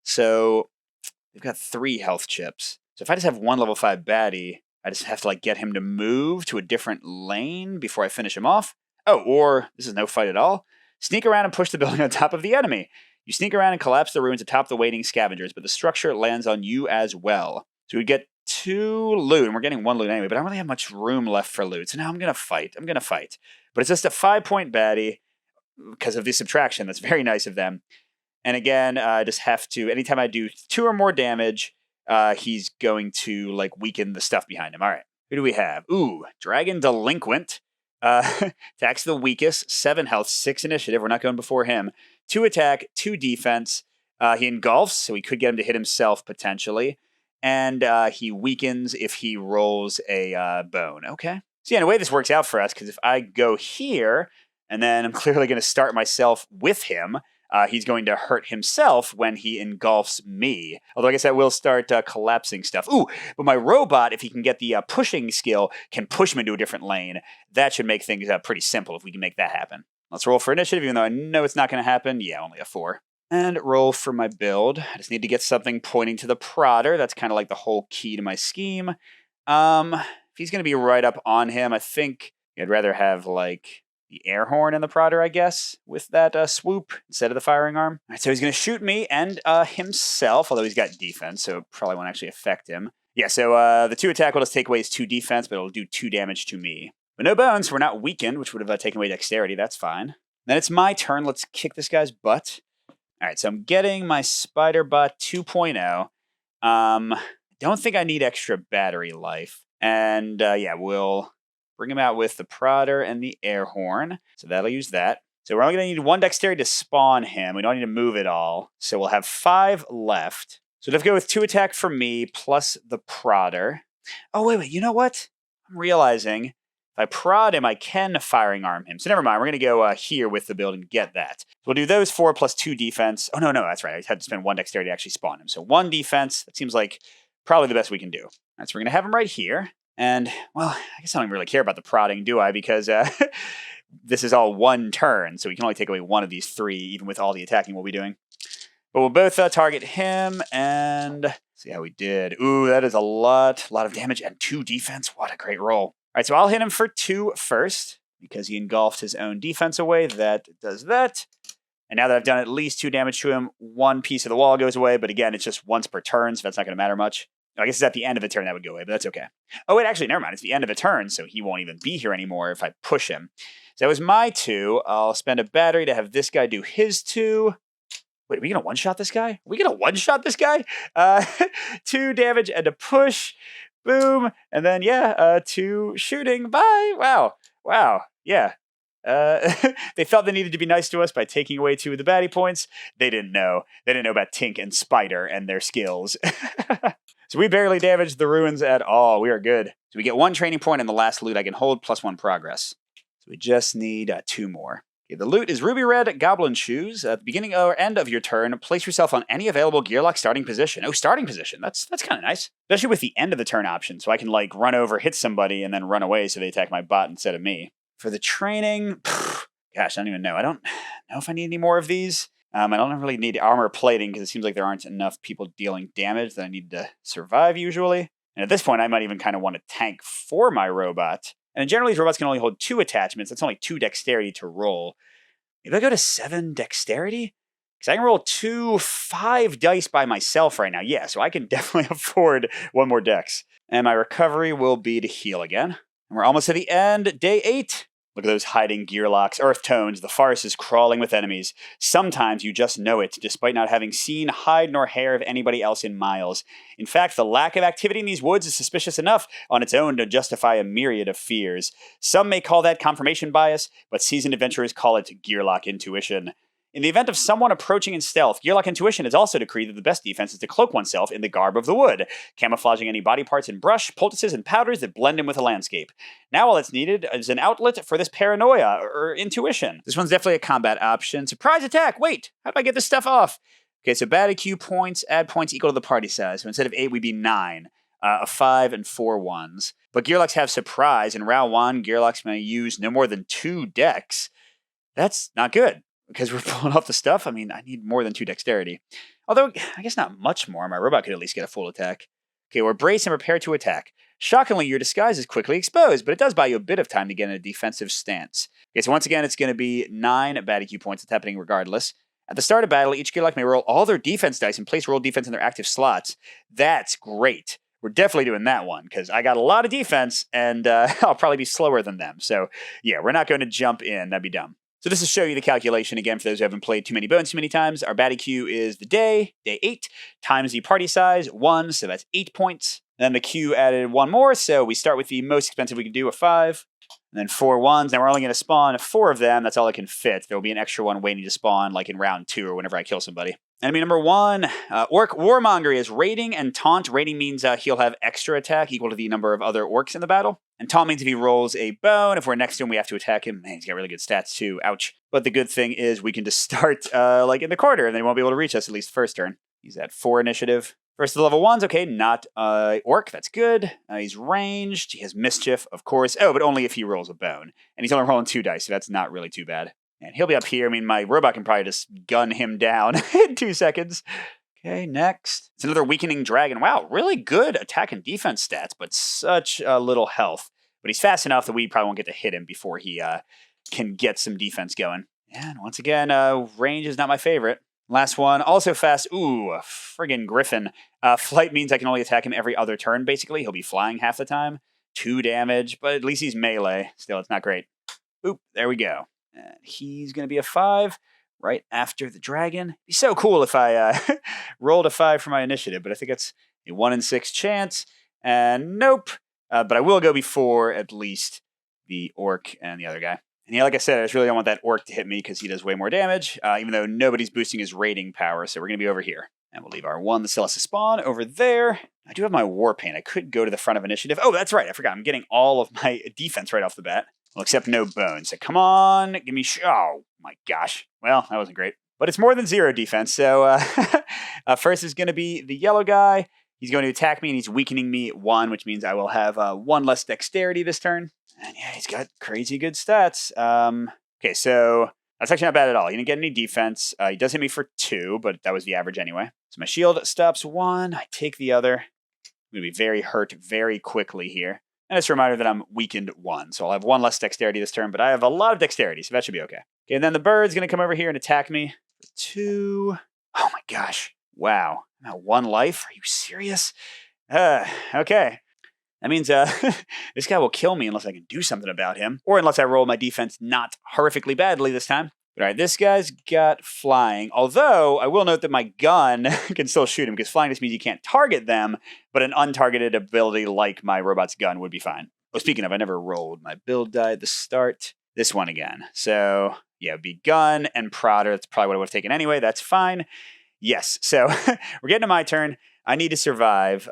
So they've got 3 health chips. So if I just have 1 level 5 baddie, I just have to like get him to move to a different lane before I finish him off. Oh, or this is no fight at all. Sneak around and push the building on top of the enemy. You sneak around and collapse the ruins atop the waiting scavengers, but the structure lands on you as well. So we get 2 loot, and we're getting 1 loot anyway, but I don't really have much room left for loot. So now I'm going to fight. But it's just a 5-point baddie because of the subtraction. That's very nice of them. And again, I just have to, anytime I do 2 or more damage, he's going to like weaken the stuff behind him. All right, who do we have? Ooh, Dragon Delinquent. Attacks the weakest, 7 health, 6 initiative. We're not going before him. 2 attack, 2 defense. He engulfs, so we could get him to hit himself potentially. And he weakens if he rolls a bone. Okay. So yeah, in a way this works out for us, because if I go here, and then I'm clearly going to start myself with him, he's going to hurt himself when he engulfs me. Although I guess I will start collapsing stuff. Ooh, but my robot, if he can get the pushing skill, can push him into a different lane. That should make things pretty simple if we can make that happen. Let's roll for initiative, even though I know it's not going to happen. Yeah, only a 4. And roll for my build. I just need to get something pointing to the Prodder. That's kind of like the whole key to my scheme. If he's going to be right up on him, I think I'd rather have like the air horn and the Prodder, I guess, with that swoop instead of the firing arm. All right, so he's going to shoot me and himself, although he's got defense, so it probably won't actually affect him. Yeah, so the 2 attack will just take away his 2 defense, but it'll do 2 damage to me. But no bones, so we're not weakened, which would have taken away dexterity. That's fine. Then it's my turn. Let's kick this guy's butt. All right, so I'm getting my Spider Bot 2.0. Don't think I need extra battery life. And yeah, we'll bring him out with the Prodder and the air horn. So that'll use that. So we're only going to need 1 dexterity to spawn him. We don't need to move it all. So we'll have 5 left. So let's go with 2 attack for me plus the Prodder. Oh, wait, you know what? I'm realizing if I prod him, I can firing arm him. So never mind. We're going to go here with the build and get that. So we'll do those 4 plus 2 defense. Oh, no, that's right. I had to spend 1 dexterity to actually spawn him. So 1 defense. That seems like probably the best we can do. All right, so we're going to have him right here. And, well, I guess I don't really care about the prodding, do I? Because this is all 1 turn, so we can only take away 1 of these 3, even with all the attacking we'll be doing. But we'll both target him, and see how we did. Ooh, that is a lot of damage and 2 defense. What a great roll. All right, so I'll hit him for 2 first, because he engulfed his own defense away. That does that. And now that I've done at least 2 damage to him, 1 piece of the wall goes away, but again, it's just once per turn, so that's not going to matter much. I guess it's at the end of a turn that would go away, but that's okay. Oh, wait, actually, never mind. It's the end of a turn, so he won't even be here anymore if I push him. So that was my 2. I'll spend a battery to have this guy do his 2. Wait, are we going to one-shot this guy? Are we going to one-shot this guy? 2 damage and a push. Boom. And then, yeah, 2 shooting. Bye. Wow. Yeah. They felt they needed to be nice to us by taking away 2 of the baddie points. They didn't know. They didn't know about Tink and Spider and their skills. So we barely damaged the ruins at all. We are good. So we get 1 training point and the last loot I can hold plus 1 progress. So we just need 2 more. Okay, the loot is ruby red goblin shoes. At the beginning or end of your turn, place yourself on any available gearlock starting position. Oh, starting position. That's kind of nice. Especially with the end of the turn option. So I can like run over, hit somebody, and then run away so they attack my bot instead of me. For the training, gosh, I don't even know. I don't know if I need any more of these. I don't really need armor plating because it seems like there aren't enough people dealing damage that I need to survive usually. And at this point, I might even kind of want to tank for my robot. And generally, these robots can only hold 2 attachments. That's only 2 dexterity to roll. Maybe I go to 7 dexterity? Because I can roll 5 dice by myself right now. Yeah, so I can definitely afford 1 more dex. And my recovery will be to heal again. And we're almost to the end. Day 8. Look at those hiding gearlocks, earth tones, the forest is crawling with enemies. Sometimes you just know it, despite not having seen hide nor hair of anybody else in miles. In fact, the lack of activity in these woods is suspicious enough on its own to justify a myriad of fears. Some may call that confirmation bias, but seasoned adventurers call it gearlock intuition. In the event of someone approaching in stealth, Gearlock Intuition has also decreed that the best defense is to cloak oneself in the garb of the wood, camouflaging any body parts in brush, poultices, and powders that blend in with the landscape. Now all that's needed is an outlet for this paranoia, or intuition. This one's definitely a combat option. Surprise attack! Wait! How do I get this stuff off? Okay, so bad EQ points, add points equal to the party size. So instead of 8, we'd be 9. A 5 and 4 ones. But Gearlocks have surprise. In round 1, Gearlocks may use no more than 2 dex. That's not good. Because we're pulling off the stuff, I mean, I need more than 2 dexterity. Although, I guess not much more. My robot could at least get a full attack. Okay, we're braced and prepared to attack. Shockingly, your disguise is quickly exposed, but it does buy you a bit of time to get in a defensive stance. Okay, so once again, it's going to be 9 bad EQ points. It's happening regardless. At the start of battle, each Gearlock may roll all their defense dice and place roll defense in their active slots. That's great. We're definitely doing that one, because I got a lot of defense, and I'll probably be slower than them. So, yeah, we're not going to jump in. That'd be dumb. So this will show you the calculation again for those who haven't played Too Many Bones too many times. Our bad EQ is the day 8, times the party size, 1, so that's 8 points. Then the Q added 1 more, so we start with the most expensive we can do, a 5. And then 4 ones. Now we're only going to spawn 4 of them. That's all I can fit. There will be an extra one waiting to spawn, like in round 2 or whenever I kill somebody. Enemy number 1, Orc Warmonger is raiding and taunt. Raiding means he'll have extra attack equal to the number of other orcs in the battle. And taunt means if he rolls a bone, if we're next to him, we have to attack him. Man, he's got really good stats too. Ouch. But the good thing is we can just start like in the corner, and they won't be able to reach us at least first turn. He's at 4 initiative. First of the level 1s, okay, not orc, that's good. He's ranged, he has mischief, of course. Oh, but only if he rolls a bone. And he's only rolling 2 dice, so that's not really too bad. And he'll be up here. I mean, my robot can probably just gun him down in 2 seconds. Okay, next. It's another weakening dragon. Wow, really good attack and defense stats, but such little health. But he's fast enough that we probably won't get to hit him before he can get some defense going. And once again, range is not my favorite. Last one, also fast. Ooh, a friggin' griffin. Flight means I can only attack him every other turn, basically. He'll be flying half the time. 2 damage, but at least he's melee. Still, it's not great. Oop, there we go. And he's going to be a 5 right after the dragon. It'd be so cool if I rolled a 5 for my initiative, but I think it's a 1 in 6 chance. And nope. But I will go before at least the orc and the other guy. And yeah, like I said, I just really don't want that orc to hit me because he does way more damage, even though nobody's boosting his raiding power, so we're going to be over here. And we'll leave our 1 that still has to spawn over there. I do have my war paint. I could go to the front of initiative. Oh, that's right. I forgot. I'm getting all of my defense right off the bat. Well, except no bones. So come on. Give me... Oh, my gosh. Well, that wasn't great. But it's more than 0 defense. So first is going to be the yellow guy. He's going to attack me, and he's weakening me 1, which means I will have 1 less dexterity this turn. And yeah, he's got crazy good stats. Okay, so that's actually not bad at all. He didn't get any defense. He does hit me for 2, but that was the average anyway. So my shield stops 1. I take the other. I'm going to be very hurt very quickly here. And it's a reminder that I'm weakened 1. So I'll have 1 less dexterity this turn, but I have a lot of dexterity, so that should be okay. Okay, and then the bird's going to come over here and attack me for 2. Oh my gosh. Wow. I'm at 1 life? Are you serious? Okay. That means this guy will kill me unless I can do something about him, or unless I roll my defense not horrifically badly this time. But all right, this guy's got flying, although I will note that my gun can still shoot him, because flying just means you can't target them, but an untargeted ability like my robot's gun would be fine. Oh, speaking of, I never rolled my build die at the start. This one again. So, yeah, it'd be gun and Prodder. That's probably what I would have taken anyway. That's fine. Yes, so we're getting to my turn. I need to survive.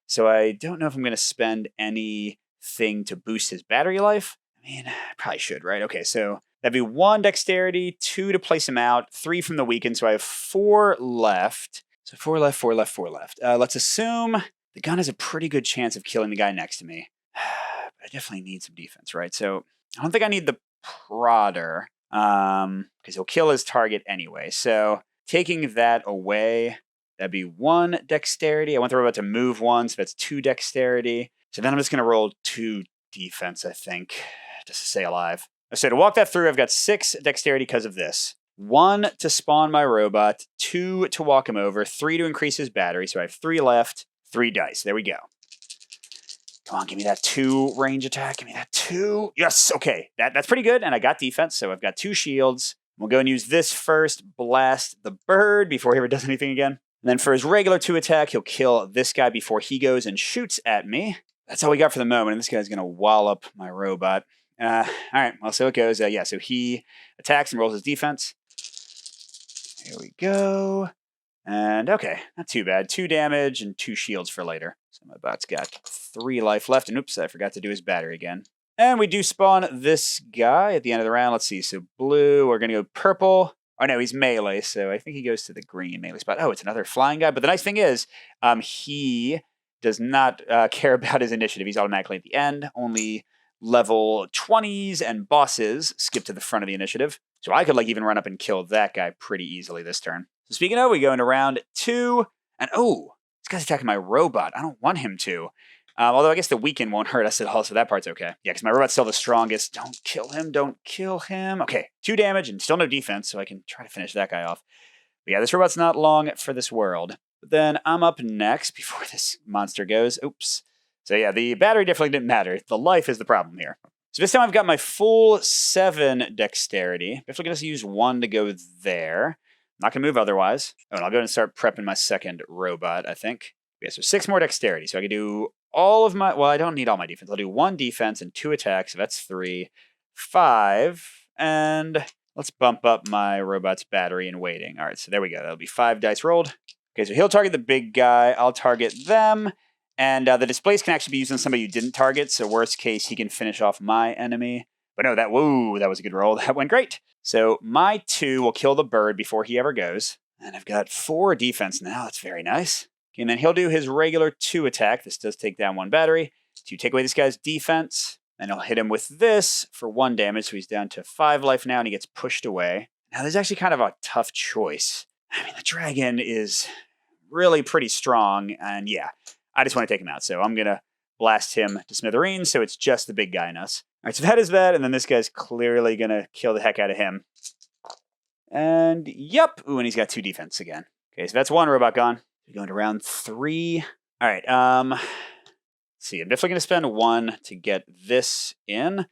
So I don't know if I'm going to spend anything to boost his battery life. I mean, I probably should, right? Okay, so that'd be 1 dexterity, 2 to place him out, 3 from the weakened, so I have 4 left. So 4 left, 4 left, 4 left. Let's assume the gun has a pretty good chance of killing the guy next to me. But I definitely need some defense, right? So I don't think I need the Prodder, because he'll kill his target anyway. So taking that away... That'd be 1 dexterity. I want the robot to move 1, so that's 2 dexterity. So then I'm just going to roll 2 defense, I think, just to stay alive. So to walk that through, I've got 6 dexterity because of this. 1 to spawn my robot, 2 to walk him over, 3 to increase his battery, so I have 3 left, 3 dice. There we go. Come on, give me that 2 range attack. Give me that 2. Yes, okay. That's pretty good, and I got defense, so I've got 2 shields. We'll go and use this first, blast the bird before he ever does anything again. And then for his regular 2 attack, he'll kill this guy before he goes and shoots at me. That's all we got for the moment, and this guy's going to wallop my robot. All right, well, so it goes. Yeah, so he attacks and rolls his defense. Here we go. And okay, not too bad. 2 damage and 2 shields for later. So my bot's got 3 life left, and oops, I forgot to do his battery again. And we do spawn this guy at the end of the round. Let's see, so blue, we're going to go purple. Oh, no, he's melee, so I think he goes to the green melee spot. Oh, it's another flying guy. But the nice thing is, he does not care about his initiative. He's automatically at the end. Only level 20s and bosses skip to the front of the initiative. So I could, like, even run up and kill that guy pretty easily this turn. So speaking of, we go into round 2. And, oh, This guy's attacking my robot. I don't want him to. Although I guess the weaken won't hurt us at all, so that part's okay. Yeah, because my robot's still the strongest. Don't kill him. Don't kill him. Okay, 2 damage and still no defense, so I can try to finish that guy off. But yeah, this robot's not long for this world. But then I'm up next before this monster goes. Oops. So yeah, the battery definitely didn't matter. The life is the problem here. So this time I've got my full 7 dexterity. Definitely going to use 1 to go there. I'm not going to move otherwise. Oh, and I'll go and start prepping my second robot, I think. Okay, so 6 more dexterity. So I can do all of my... Well, I don't need all my defense. I'll do 1 defense and 2 attacks. So that's 3. 5. And let's bump up my robot's battery and weighting. All right, so there we go. That'll be 5 dice rolled. Okay, so he'll target the big guy. I'll target them. And the displace can actually be used on somebody you didn't target. So worst case, he can finish off my enemy. But no, that was a good roll. That went great. So my 2 will kill the bird before he ever goes. And I've got 4 defense now. That's very nice. Okay, and then he'll do his regular 2 attack. This does take down 1 battery. To take away this guy's defense. And I'll hit him with this for 1 damage. So he's down to 5 life now and he gets pushed away. Now this is actually kind of a tough choice. I mean, the dragon is really pretty strong. And yeah, I just want to take him out. So I'm going to blast him to smithereens. So it's just the big guy in us. All right, so that is that. And then this guy's clearly going to kill the heck out of him. And yep. Ooh, and he's got 2 defense again. Okay, so that's 1 robot gone. We're going to round 3. All right. Let's see. I'm definitely going to spend 1 to get this in.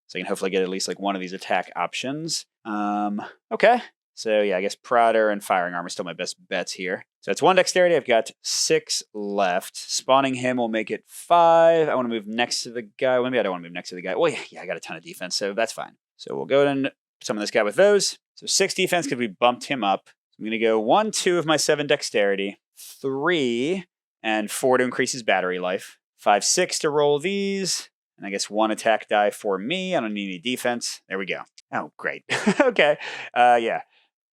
So I can hopefully get at least like 1 of these attack options. Okay. So yeah, I guess Prodder and Firing Arm are still my best bets here. So it's 1 dexterity. I've got 6 left. Spawning him will make it 5. I want to move next to the guy. Well, maybe I don't want to move next to the guy. Well, yeah, I got a ton of defense, so that's fine. So we'll go ahead and summon this guy with those. So 6 defense because we bumped him up. So I'm going to go 1, 2 of my 7 dexterity. 3 and 4 to increase his battery life. 5, 6 to roll these. And I guess 1 attack die for me. I don't need any defense. There we go. Oh, great. Okay. Yeah.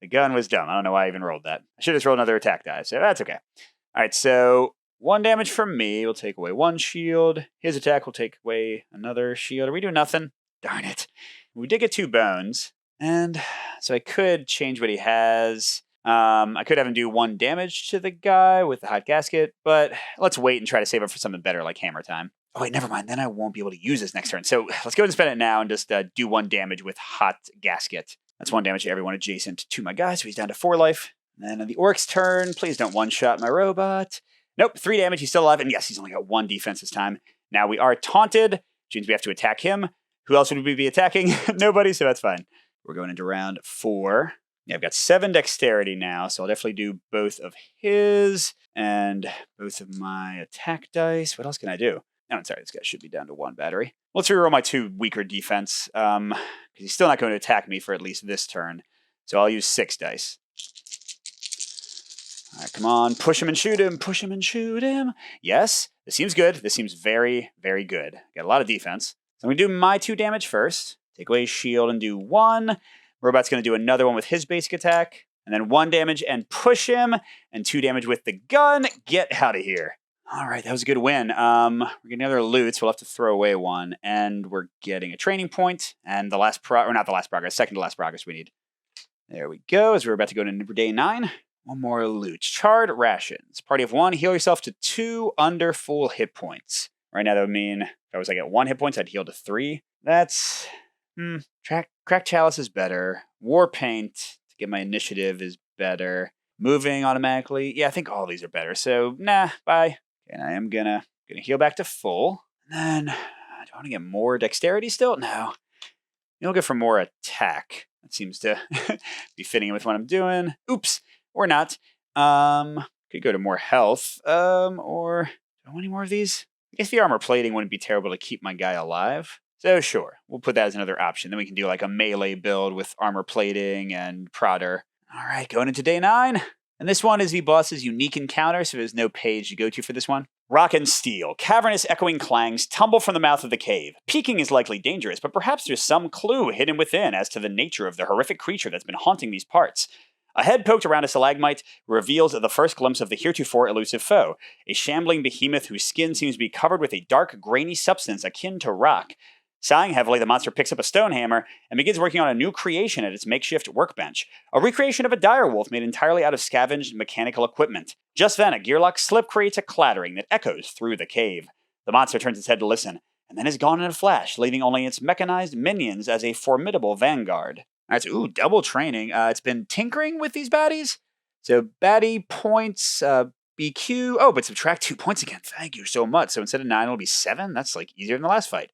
The gun was dumb. I don't know why I even rolled that. I should have just rolled another attack die, so that's okay. All right, so 1 damage from me will take away 1 shield. His attack will take away another shield. Are we doing nothing? Darn it. We did get 2 bones. And so I could change what he has. I could have him do 1 damage to the guy with the hot gasket, but let's wait and try to save it for something better like hammer time. Oh, wait, never mind. Then I won't be able to use this next turn. So let's go ahead and spend it now and just do 1 damage with hot gasket. That's 1 damage to everyone adjacent to my guy, so he's down to 4 life. And then on the orc's turn, please don't one-shot my robot. Nope, 3 damage, he's still alive, and yes, he's only got 1 defense this time. Now we are taunted, which means we have to attack him. Who else would we be attacking? Nobody, so that's fine. We're going into round 4. Yeah, I've got 7 dexterity now, so I'll definitely do both of his and both of my attack dice. What else can I do? Oh, I'm sorry, this guy should be down to 1 battery. Let's reroll my 2 weaker defense, because he's still not going to attack me for at least this turn. So I'll use 6 dice. All right, come on, push him and shoot him, push him and shoot him. Yes, this seems good. This seems very, very good. Got a lot of defense. So I'm going to do my 2 damage first. Take away his shield and do 1. Robot's going to do another one with his basic attack. And then 1 damage and push him. And 2 damage with the gun. Get out of here. All right, that was a good win. We're getting other loot, so we'll have to throw away 1. And we're getting a training point. And the last not the last progress, second to last progress we need. There we go, as we're about to go to day 9. 1 more loot. Charred rations. Party of 1, heal yourself to 2 under full hit points. Right now that would mean if I was like at 1 hit points, I'd heal to 3. That's... Cracked Chalice is better. War Paint to get my initiative is better. Moving automatically. Yeah, I think all these are better. So, nah, bye. And I am gonna heal back to full. And then, do I want to get more dexterity still? No. You'll go for more attack. That seems to be fitting in with what I'm doing. Oops. Or not. Could go to more health. Or do I want any more of these? I guess the armor plating wouldn't be terrible to keep my guy alive. So sure, we'll put that as another option. Then we can do like a melee build with armor plating and Prodder. All right, going into day 9. And this one is the boss's unique encounter, so there's no page to go to for this one. Rock and steel. Cavernous echoing clangs tumble from the mouth of the cave. Peeking is likely dangerous, but perhaps there's some clue hidden within as to the nature of the horrific creature that's been haunting these parts. A head poked around a stalagmite reveals the first glimpse of the heretofore elusive foe, a shambling behemoth whose skin seems to be covered with a dark, grainy substance akin to rock. Sighing heavily, the monster picks up a stone hammer and begins working on a new creation at its makeshift workbench, a recreation of a dire wolf made entirely out of scavenged mechanical equipment. Just then, a gearlock slip creates a clattering that echoes through the cave. The monster turns its head to listen, and then is gone in a flash, leaving only its mechanized minions as a formidable vanguard. Alright, so, double training. It's been tinkering with these baddies. So, baddie points, BQ. Oh, but subtract 2 points again. Thank you so much. So instead of 9, it'll be 7. That's like easier than the last fight.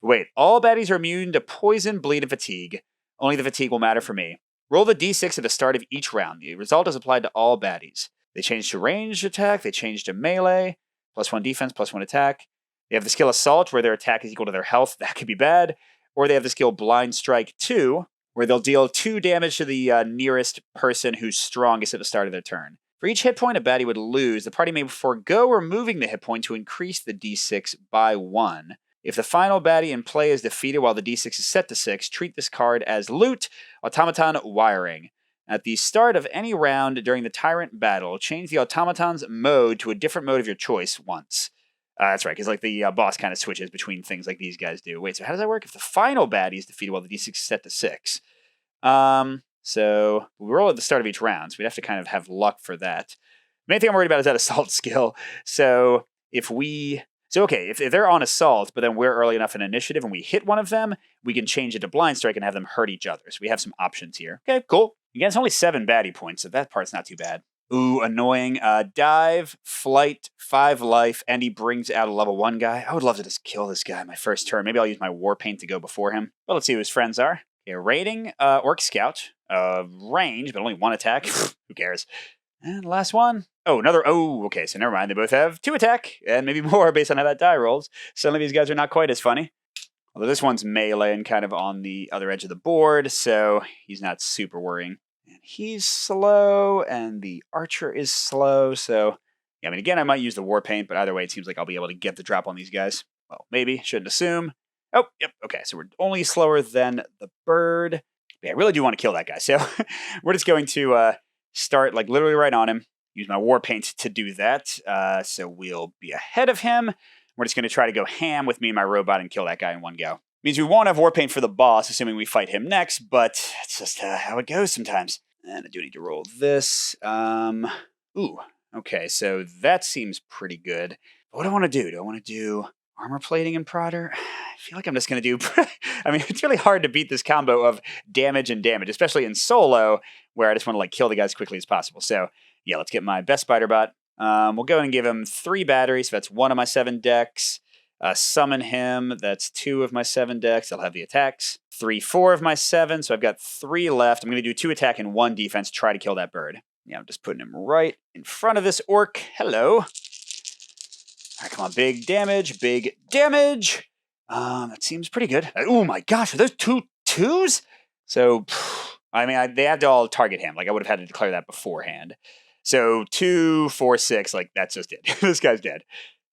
Wait, all baddies are immune to poison, bleed, and fatigue. Only the fatigue will matter for me. Roll the d6 at the start of each round. The result is applied to all baddies. They change to ranged attack. They change to melee. +1 defense, +1 attack. They have the skill Assault, where their attack is equal to their health. That could be bad. Or they have the skill Blind Strike 2, where they'll deal 2 damage to the nearest person who's strongest at the start of their turn. For each hit point a baddie would lose, the party may forego removing the hit point to increase the d6 by 1. If the final baddie in play is defeated while the d6 is set to 6, treat this card as loot, Automaton Wiring. At the start of any round during the Tyrant battle, change the automaton's mode to a different mode of your choice once. That's right, because like the boss kind of switches between things like these guys do. Wait, so how does that work? If the final baddie is defeated while the d6 is set to 6. So we roll at the start of each round, so we'd have to kind of have luck for that. The main thing I'm worried about is that Assault skill. So if they're on Assault, but then we're early enough in initiative and we hit one of them, we can change it to Blind Strike and have them hurt each other. So we have some options here. Okay, cool. Again, it's only 7 baddie points, so that part's not too bad. Ooh, annoying. Dive, flight, 5 life, and he brings out a level 1 guy. I would love to just kill this guy my first turn. Maybe I'll use my War Paint to go before him. But let's see who his friends are. Okay, rating, Orc Scout. Range, but only 1 attack. Who cares? And last one. Oh, another. Oh, okay, so never mind. They both have 2 attack, and maybe more based on how that die rolls. Suddenly these guys are not quite as funny. Although this one's melee and kind of on the other edge of the board, so he's not super worrying. And he's slow, and the archer is slow, so... Yeah, I mean, again, I might use the War Paint, but either way, it seems like I'll be able to get the drop on these guys. Well, maybe. Shouldn't assume. Oh, yep, okay, so we're only slower than the bird. Yeah, I really do want to kill that guy, so we're just going to start, like, literally right on him. Use my War Paint to do that, so we'll be ahead of him. We're just going to try to go ham with me and my robot and kill that guy in one go. Means we won't have War Paint for the boss, assuming we fight him next, but it's just how it goes sometimes. And I do need to roll this. Ooh, okay, so that seems pretty good. What do I want to do? Do I want to do armor plating and Prodder? I feel like I'm just going to do... I mean, it's really hard to beat this combo of damage and damage, especially in solo, where I just want to like kill the guy as quickly as possible. So, yeah, let's get my best spider bot. We'll go and give him 3 batteries, so that's 1 of my 7 decks. Summon him, that's 2 of my 7 decks. I'll have the attacks. 3, 4 of my 7, so I've got 3 left. I'm going to do 2 attack and 1 defense to try to kill that bird. Yeah, I'm just putting him right in front of this orc. Hello. All right, come on, big damage, big damage. That seems pretty good. Oh my gosh, are those 2 2s? So, I mean, they had to all target him. Like, I would have had to declare that beforehand. So 2, 4, 6, like, that's just it. This guy's dead.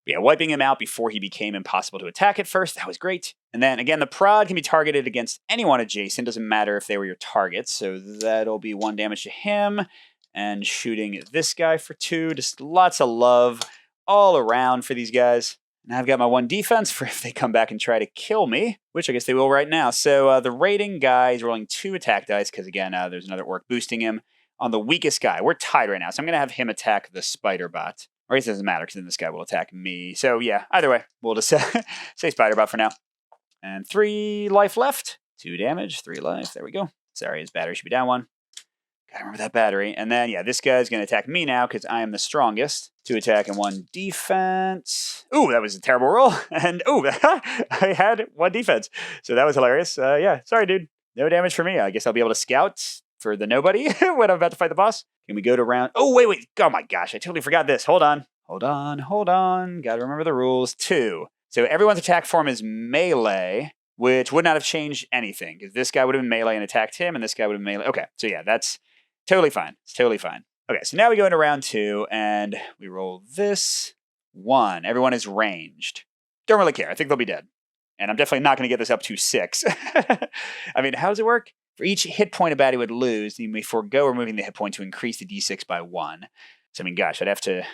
But yeah, wiping him out before he became impossible to attack at first, that was great. And then, again, the prod can be targeted against anyone adjacent. Doesn't matter if they were your targets. So that'll be 1 damage to him. And shooting this guy for 2. Just lots of love all around for these guys. And I've got my 1 defense for if they come back and try to kill me, which I guess they will right now. So the rating guy is rolling 2 attack dice because, again, there's another orc boosting him. On the weakest guy, we're tied right now, so I'm going to have him attack the spider bot. Or I guess it doesn't matter, because then this guy will attack me. So yeah, either way, we'll just say spider bot for now. And 3 life left. 2 damage, 3 life, there we go. Sorry, his battery should be down 1. Gotta remember that battery. And then, yeah, this guy's going to attack me now, because I am the strongest. 2 attack and 1 defense. Ooh, that was a terrible roll. And ooh, I had 1 defense. So that was hilarious. Yeah, sorry, dude. No damage for me. I guess I'll be able to scout for the nobody when I'm about to fight the boss. Can we go to round... Oh, wait. Oh, my gosh. I totally forgot this. Hold on. Gotta remember the rules. 2. So everyone's attack form is melee, which would not have changed anything, because this guy would have been melee and attacked him, and this guy would have been melee. Okay, so yeah, that's totally fine. It's totally fine. Okay, so now we go into round 2, and we roll this. 1. Everyone is ranged. Don't really care. I think they'll be dead. And I'm definitely not going to get this up to 6. I mean, how does it work? For each hit point a baddie would lose, you may forego removing the hit point to increase the d6 by 1. So, I mean, gosh, I'd have to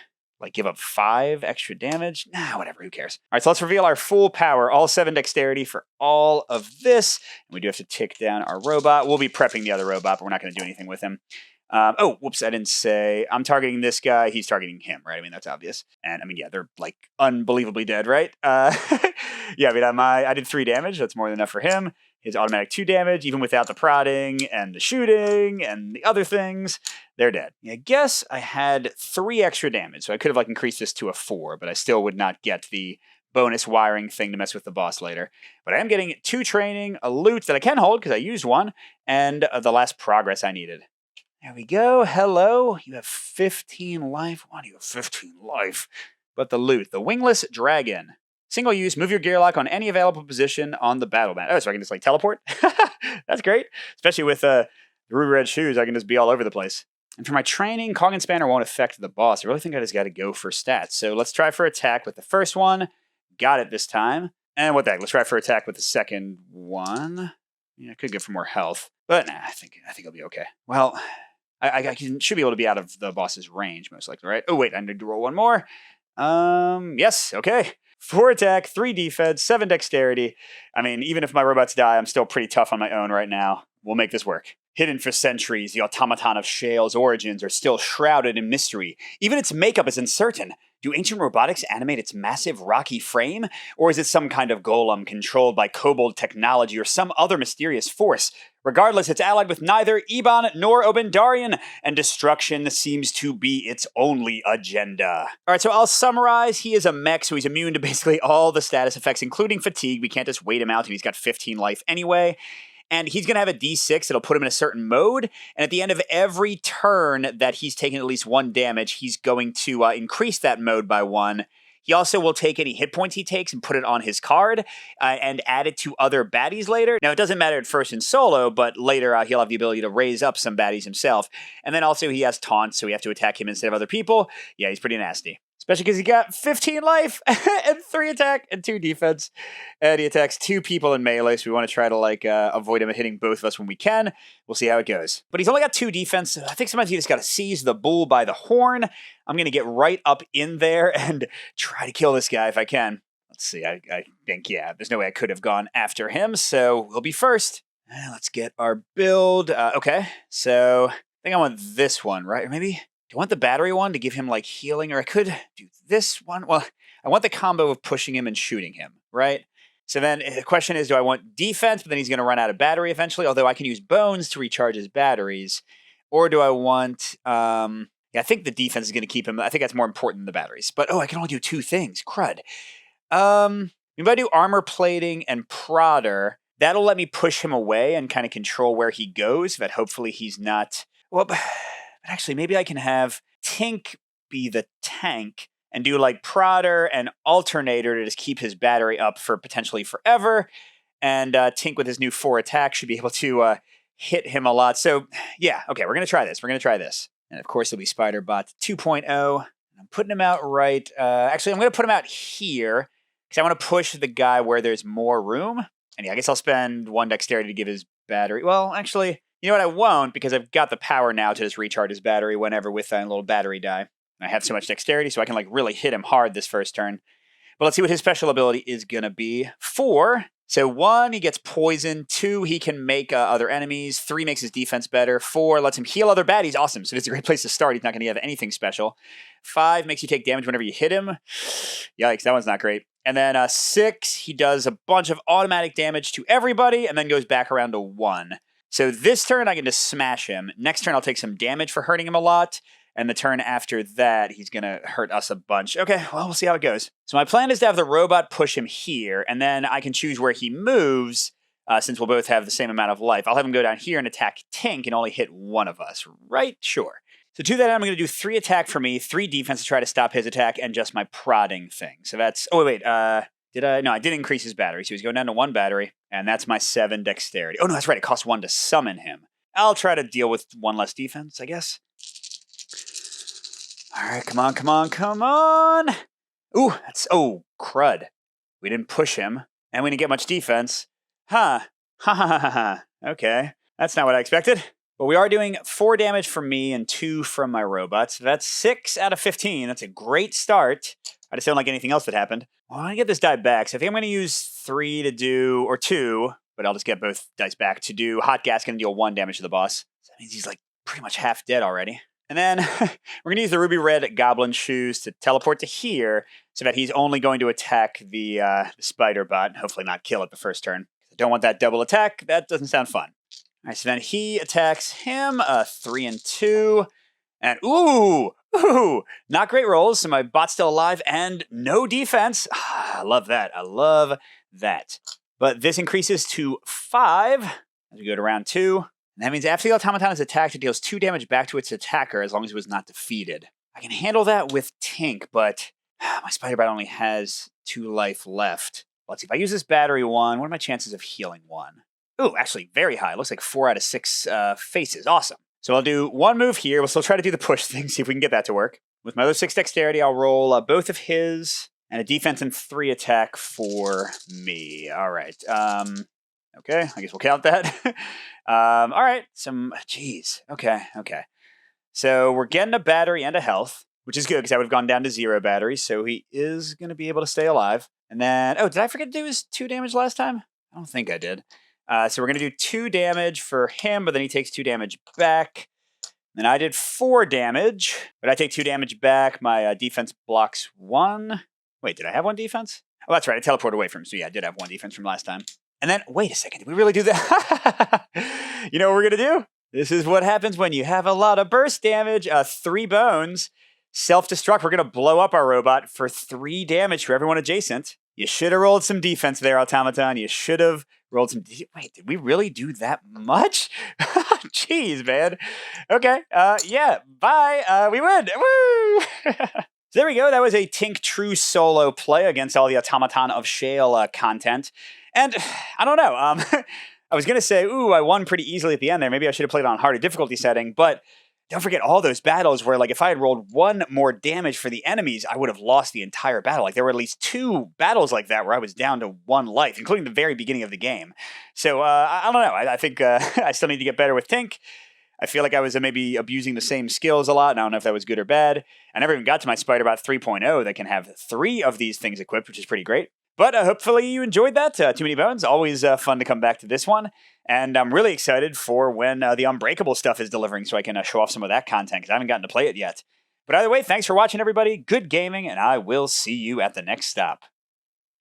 like give up 5 extra damage? Nah, whatever, who cares? All right, so let's reveal our full power, all 7 dexterity for all of this. And we do have to tick down our robot. We'll be prepping the other robot, but we're not going to do anything with him. Oh, whoops, I didn't say. I'm targeting this guy. He's targeting him, right? I mean, that's obvious. And I mean, yeah, they're like unbelievably dead, right? Yeah, I mean, I did 3 damage. That's more than enough for him. His automatic 2 damage, even without the prodding and the shooting and the other things, they're dead. Yeah, I guess I had 3 extra damage, so I could have like increased this to a 4, but I still would not get the bonus wiring thing to mess with the boss later. But I am getting 2 training, a loot that I can hold because I used 1, and the last progress I needed. There we go. Hello. You have 15 life. Why do you have 15 life? But the loot. The Wingless Dragon. Single use. Move your gear lock on any available position on the battle mat. Oh, so I can just like teleport? That's great. Especially with the ruby red shoes, I can just be all over the place. And for my training, Cog and Spanner won't affect the boss. I really think I just got to go for stats. So let's try for attack with the first one. Got it this time. And what the heck? Let's try for attack with the second one. Yeah, I could go for more health. But nah, I think I'll be okay. Well, I should be able to be out of the boss's range, most likely, right? Oh, wait, I need to roll one more. Yes, okay. 4 attack, 3 defense, 7 dexterity. I mean, even if my robots die, I'm still pretty tough on my own right now. We'll make this work. Hidden for centuries, the Automaton of Shale's origins are still shrouded in mystery. Even its makeup is uncertain. Do ancient robotics animate its massive rocky frame? Or is it some kind of golem controlled by kobold technology or some other mysterious force? Regardless, it's allied with neither Eban nor Obendarian, and destruction seems to be its only agenda. Alright, so I'll summarize. He is a mech, so he's immune to basically all the status effects, including fatigue. We can't just wait him out if he's got 15 life anyway. And he's going to have a d6 that'll put him in a certain mode. And at the end of every turn that he's taken at least 1 damage, he's going to increase that mode by 1. He also will take any hit points he takes and put it on his card and add it to other baddies later. Now, it doesn't matter at first in solo, but later he'll have the ability to raise up some baddies himself. And then also he has taunts, so we have to attack him instead of other people. Yeah, he's pretty nasty. Especially because he got 15 life and 3 attack and 2 defense. And he attacks 2 people in melee, so we want to try to avoid him hitting both of us when we can. We'll see how it goes. But he's only got 2 defense. So I think sometimes you just got to seize the bull by the horn. I'm going to get right up in there and try to kill this guy if I can. Let's see. I think, yeah, there's no way I could have gone after him, so we'll be first. Let's get our build. Okay, so I think I want this one, right? Or maybe... do I want the battery one to give him, like, healing? Or I could do this one. Well, I want the combo of pushing him and shooting him, right? So then the question is, do I want defense, but then he's going to run out of battery eventually? Although I can use bones to recharge his batteries. Or do I want... yeah, I think the defense is going to keep him. I think that's more important than the batteries. But, oh, I can only do 2 things. Crud. If I do armor plating and prodder, that'll let me push him away and kind of control where he goes. But hopefully he's not... well... but actually, maybe I can have Tink be the tank and do like Prodder and Alternator to just keep his battery up for potentially forever. And Tink with his new 4 attack should be able to hit him a lot. So yeah, okay, we're going to try this. And of course, it'll be Spider-Bot 2.0. I'm putting him out right... actually, I'm going to put him out here because I want to push the guy where there's more room. And yeah, I guess I'll spend 1 dexterity to give his battery... well, actually... you know what, I won't, because I've got the power now to just recharge his battery whenever with a little battery die. And I have so much dexterity, so I can like really hit him hard this first turn. But let's see what his special ability is going to be. 4. So 1, he gets poison. 2, he can make other enemies. 3 makes his defense better. 4 lets him heal other baddies. Awesome, so it's a great place to start. He's not going to have anything special. 5 makes you take damage whenever you hit him. Yikes, that one's not great. And then 6, he does a bunch of automatic damage to everybody, and then goes back around to 1. So this turn, I can just smash him. Next turn, I'll take some damage for hurting him a lot. And the turn after that, he's going to hurt us a bunch. Okay, well, we'll see how it goes. So my plan is to have the robot push him here, and then I can choose where he moves, since we'll both have the same amount of life. I'll have him go down here and attack Tink and only hit one of us, right? Sure. So to that end, I'm going to do 3 attack for me, 3 defense to try to stop his attack, and just my prodding thing. So that's... oh, wait, did I? No, I did increase his battery, so he's going down to 1 battery, and that's my 7 dexterity. Oh, no, that's right, it costs 1 to summon him. I'll try to deal with 1 less defense, I guess. All right, come on, come on, come on! Ooh, that's... oh, crud. We didn't push him, and we didn't get much defense. Huh. Ha ha ha ha ha. Okay, that's not what I expected. But we are doing 4 damage from me and 2 from my robot. So that's 6 out of 15. That's a great start. I just don't like anything else that happened. Well, I want to get this die back. So I think I'm going to use 3 to do, or 2, but I'll just get both dice back to do hot gas, going to deal 1 damage to the boss. So that means he's like pretty much half dead already. And then we're going to use the ruby red goblin shoes to teleport to here so that he's only going to attack the spider bot, hopefully not kill it the first turn. I don't want that double attack. That doesn't sound fun. All right, so then he attacks him, 3 and 2. And ooh, not great rolls. So my bot's still alive and no defense. I love that. I love that. But this increases to 5 as we go to round 2. And that means after the automaton is attacked, it deals 2 damage back to its attacker as long as it was not defeated. I can handle that with Tink, but my spider bot only has 2 life left. Let's see, if I use this battery 1, what are my chances of healing 1? Ooh, actually very high. It looks like 4 out of 6 faces. Awesome. So I'll do 1 move here. We'll still try to do the push thing, see if we can get that to work. With my other 6 dexterity, I'll roll both of his and a defense and 3 attack for me. All right. Okay, I guess we'll count that. All right, geez. Okay. So we're getting a battery and a health, which is good because I would have gone down to 0 batteries, so he is going to be able to stay alive. And then, did I forget to do his 2 damage last time? I don't think I did. So we're going to do 2 damage for him, but then he takes 2 damage back. Then I did 4 damage, but I take 2 damage back. My defense blocks 1. Wait, did I have 1 defense? Oh, that's right. I teleported away from him, so yeah, I did have 1 defense from last time. And then, wait a second, did we really do that? You know what we're going to do? This is what happens when you have a lot of burst damage. 3 bones. Self-destruct. We're going to blow up our robot for 3 damage for everyone adjacent. You should have rolled some defense there, Automaton. You should have rolled some... Wait, did we really do that much? Jeez, man. Okay, yeah, bye. We win. Woo! So there we go. That was a Tink True solo play against all the Automaton of Shale content. And I don't know. I was going to say, I won pretty easily at the end there. Maybe I should have played on harder difficulty setting. But don't forget all those battles where, like, if I had rolled 1 more damage for the enemies, I would have lost the entire battle. Like, there were at least 2 battles like that where I was down to 1 life, including the very beginning of the game. So I don't know. I think I still need to get better with Tink. I feel like I was maybe abusing the same skills a lot, and I don't know if that was good or bad. I never even got to my Spider-Bot 3.0 that can have 3 of these things equipped, which is pretty great. But hopefully you enjoyed that. Too Many Bones. Always fun to come back to this one. And I'm really excited for when the Unbreakable stuff is delivering so I can show off some of that content because I haven't gotten to play it yet. But either way, thanks for watching, everybody. Good gaming, and I will see you at the next stop.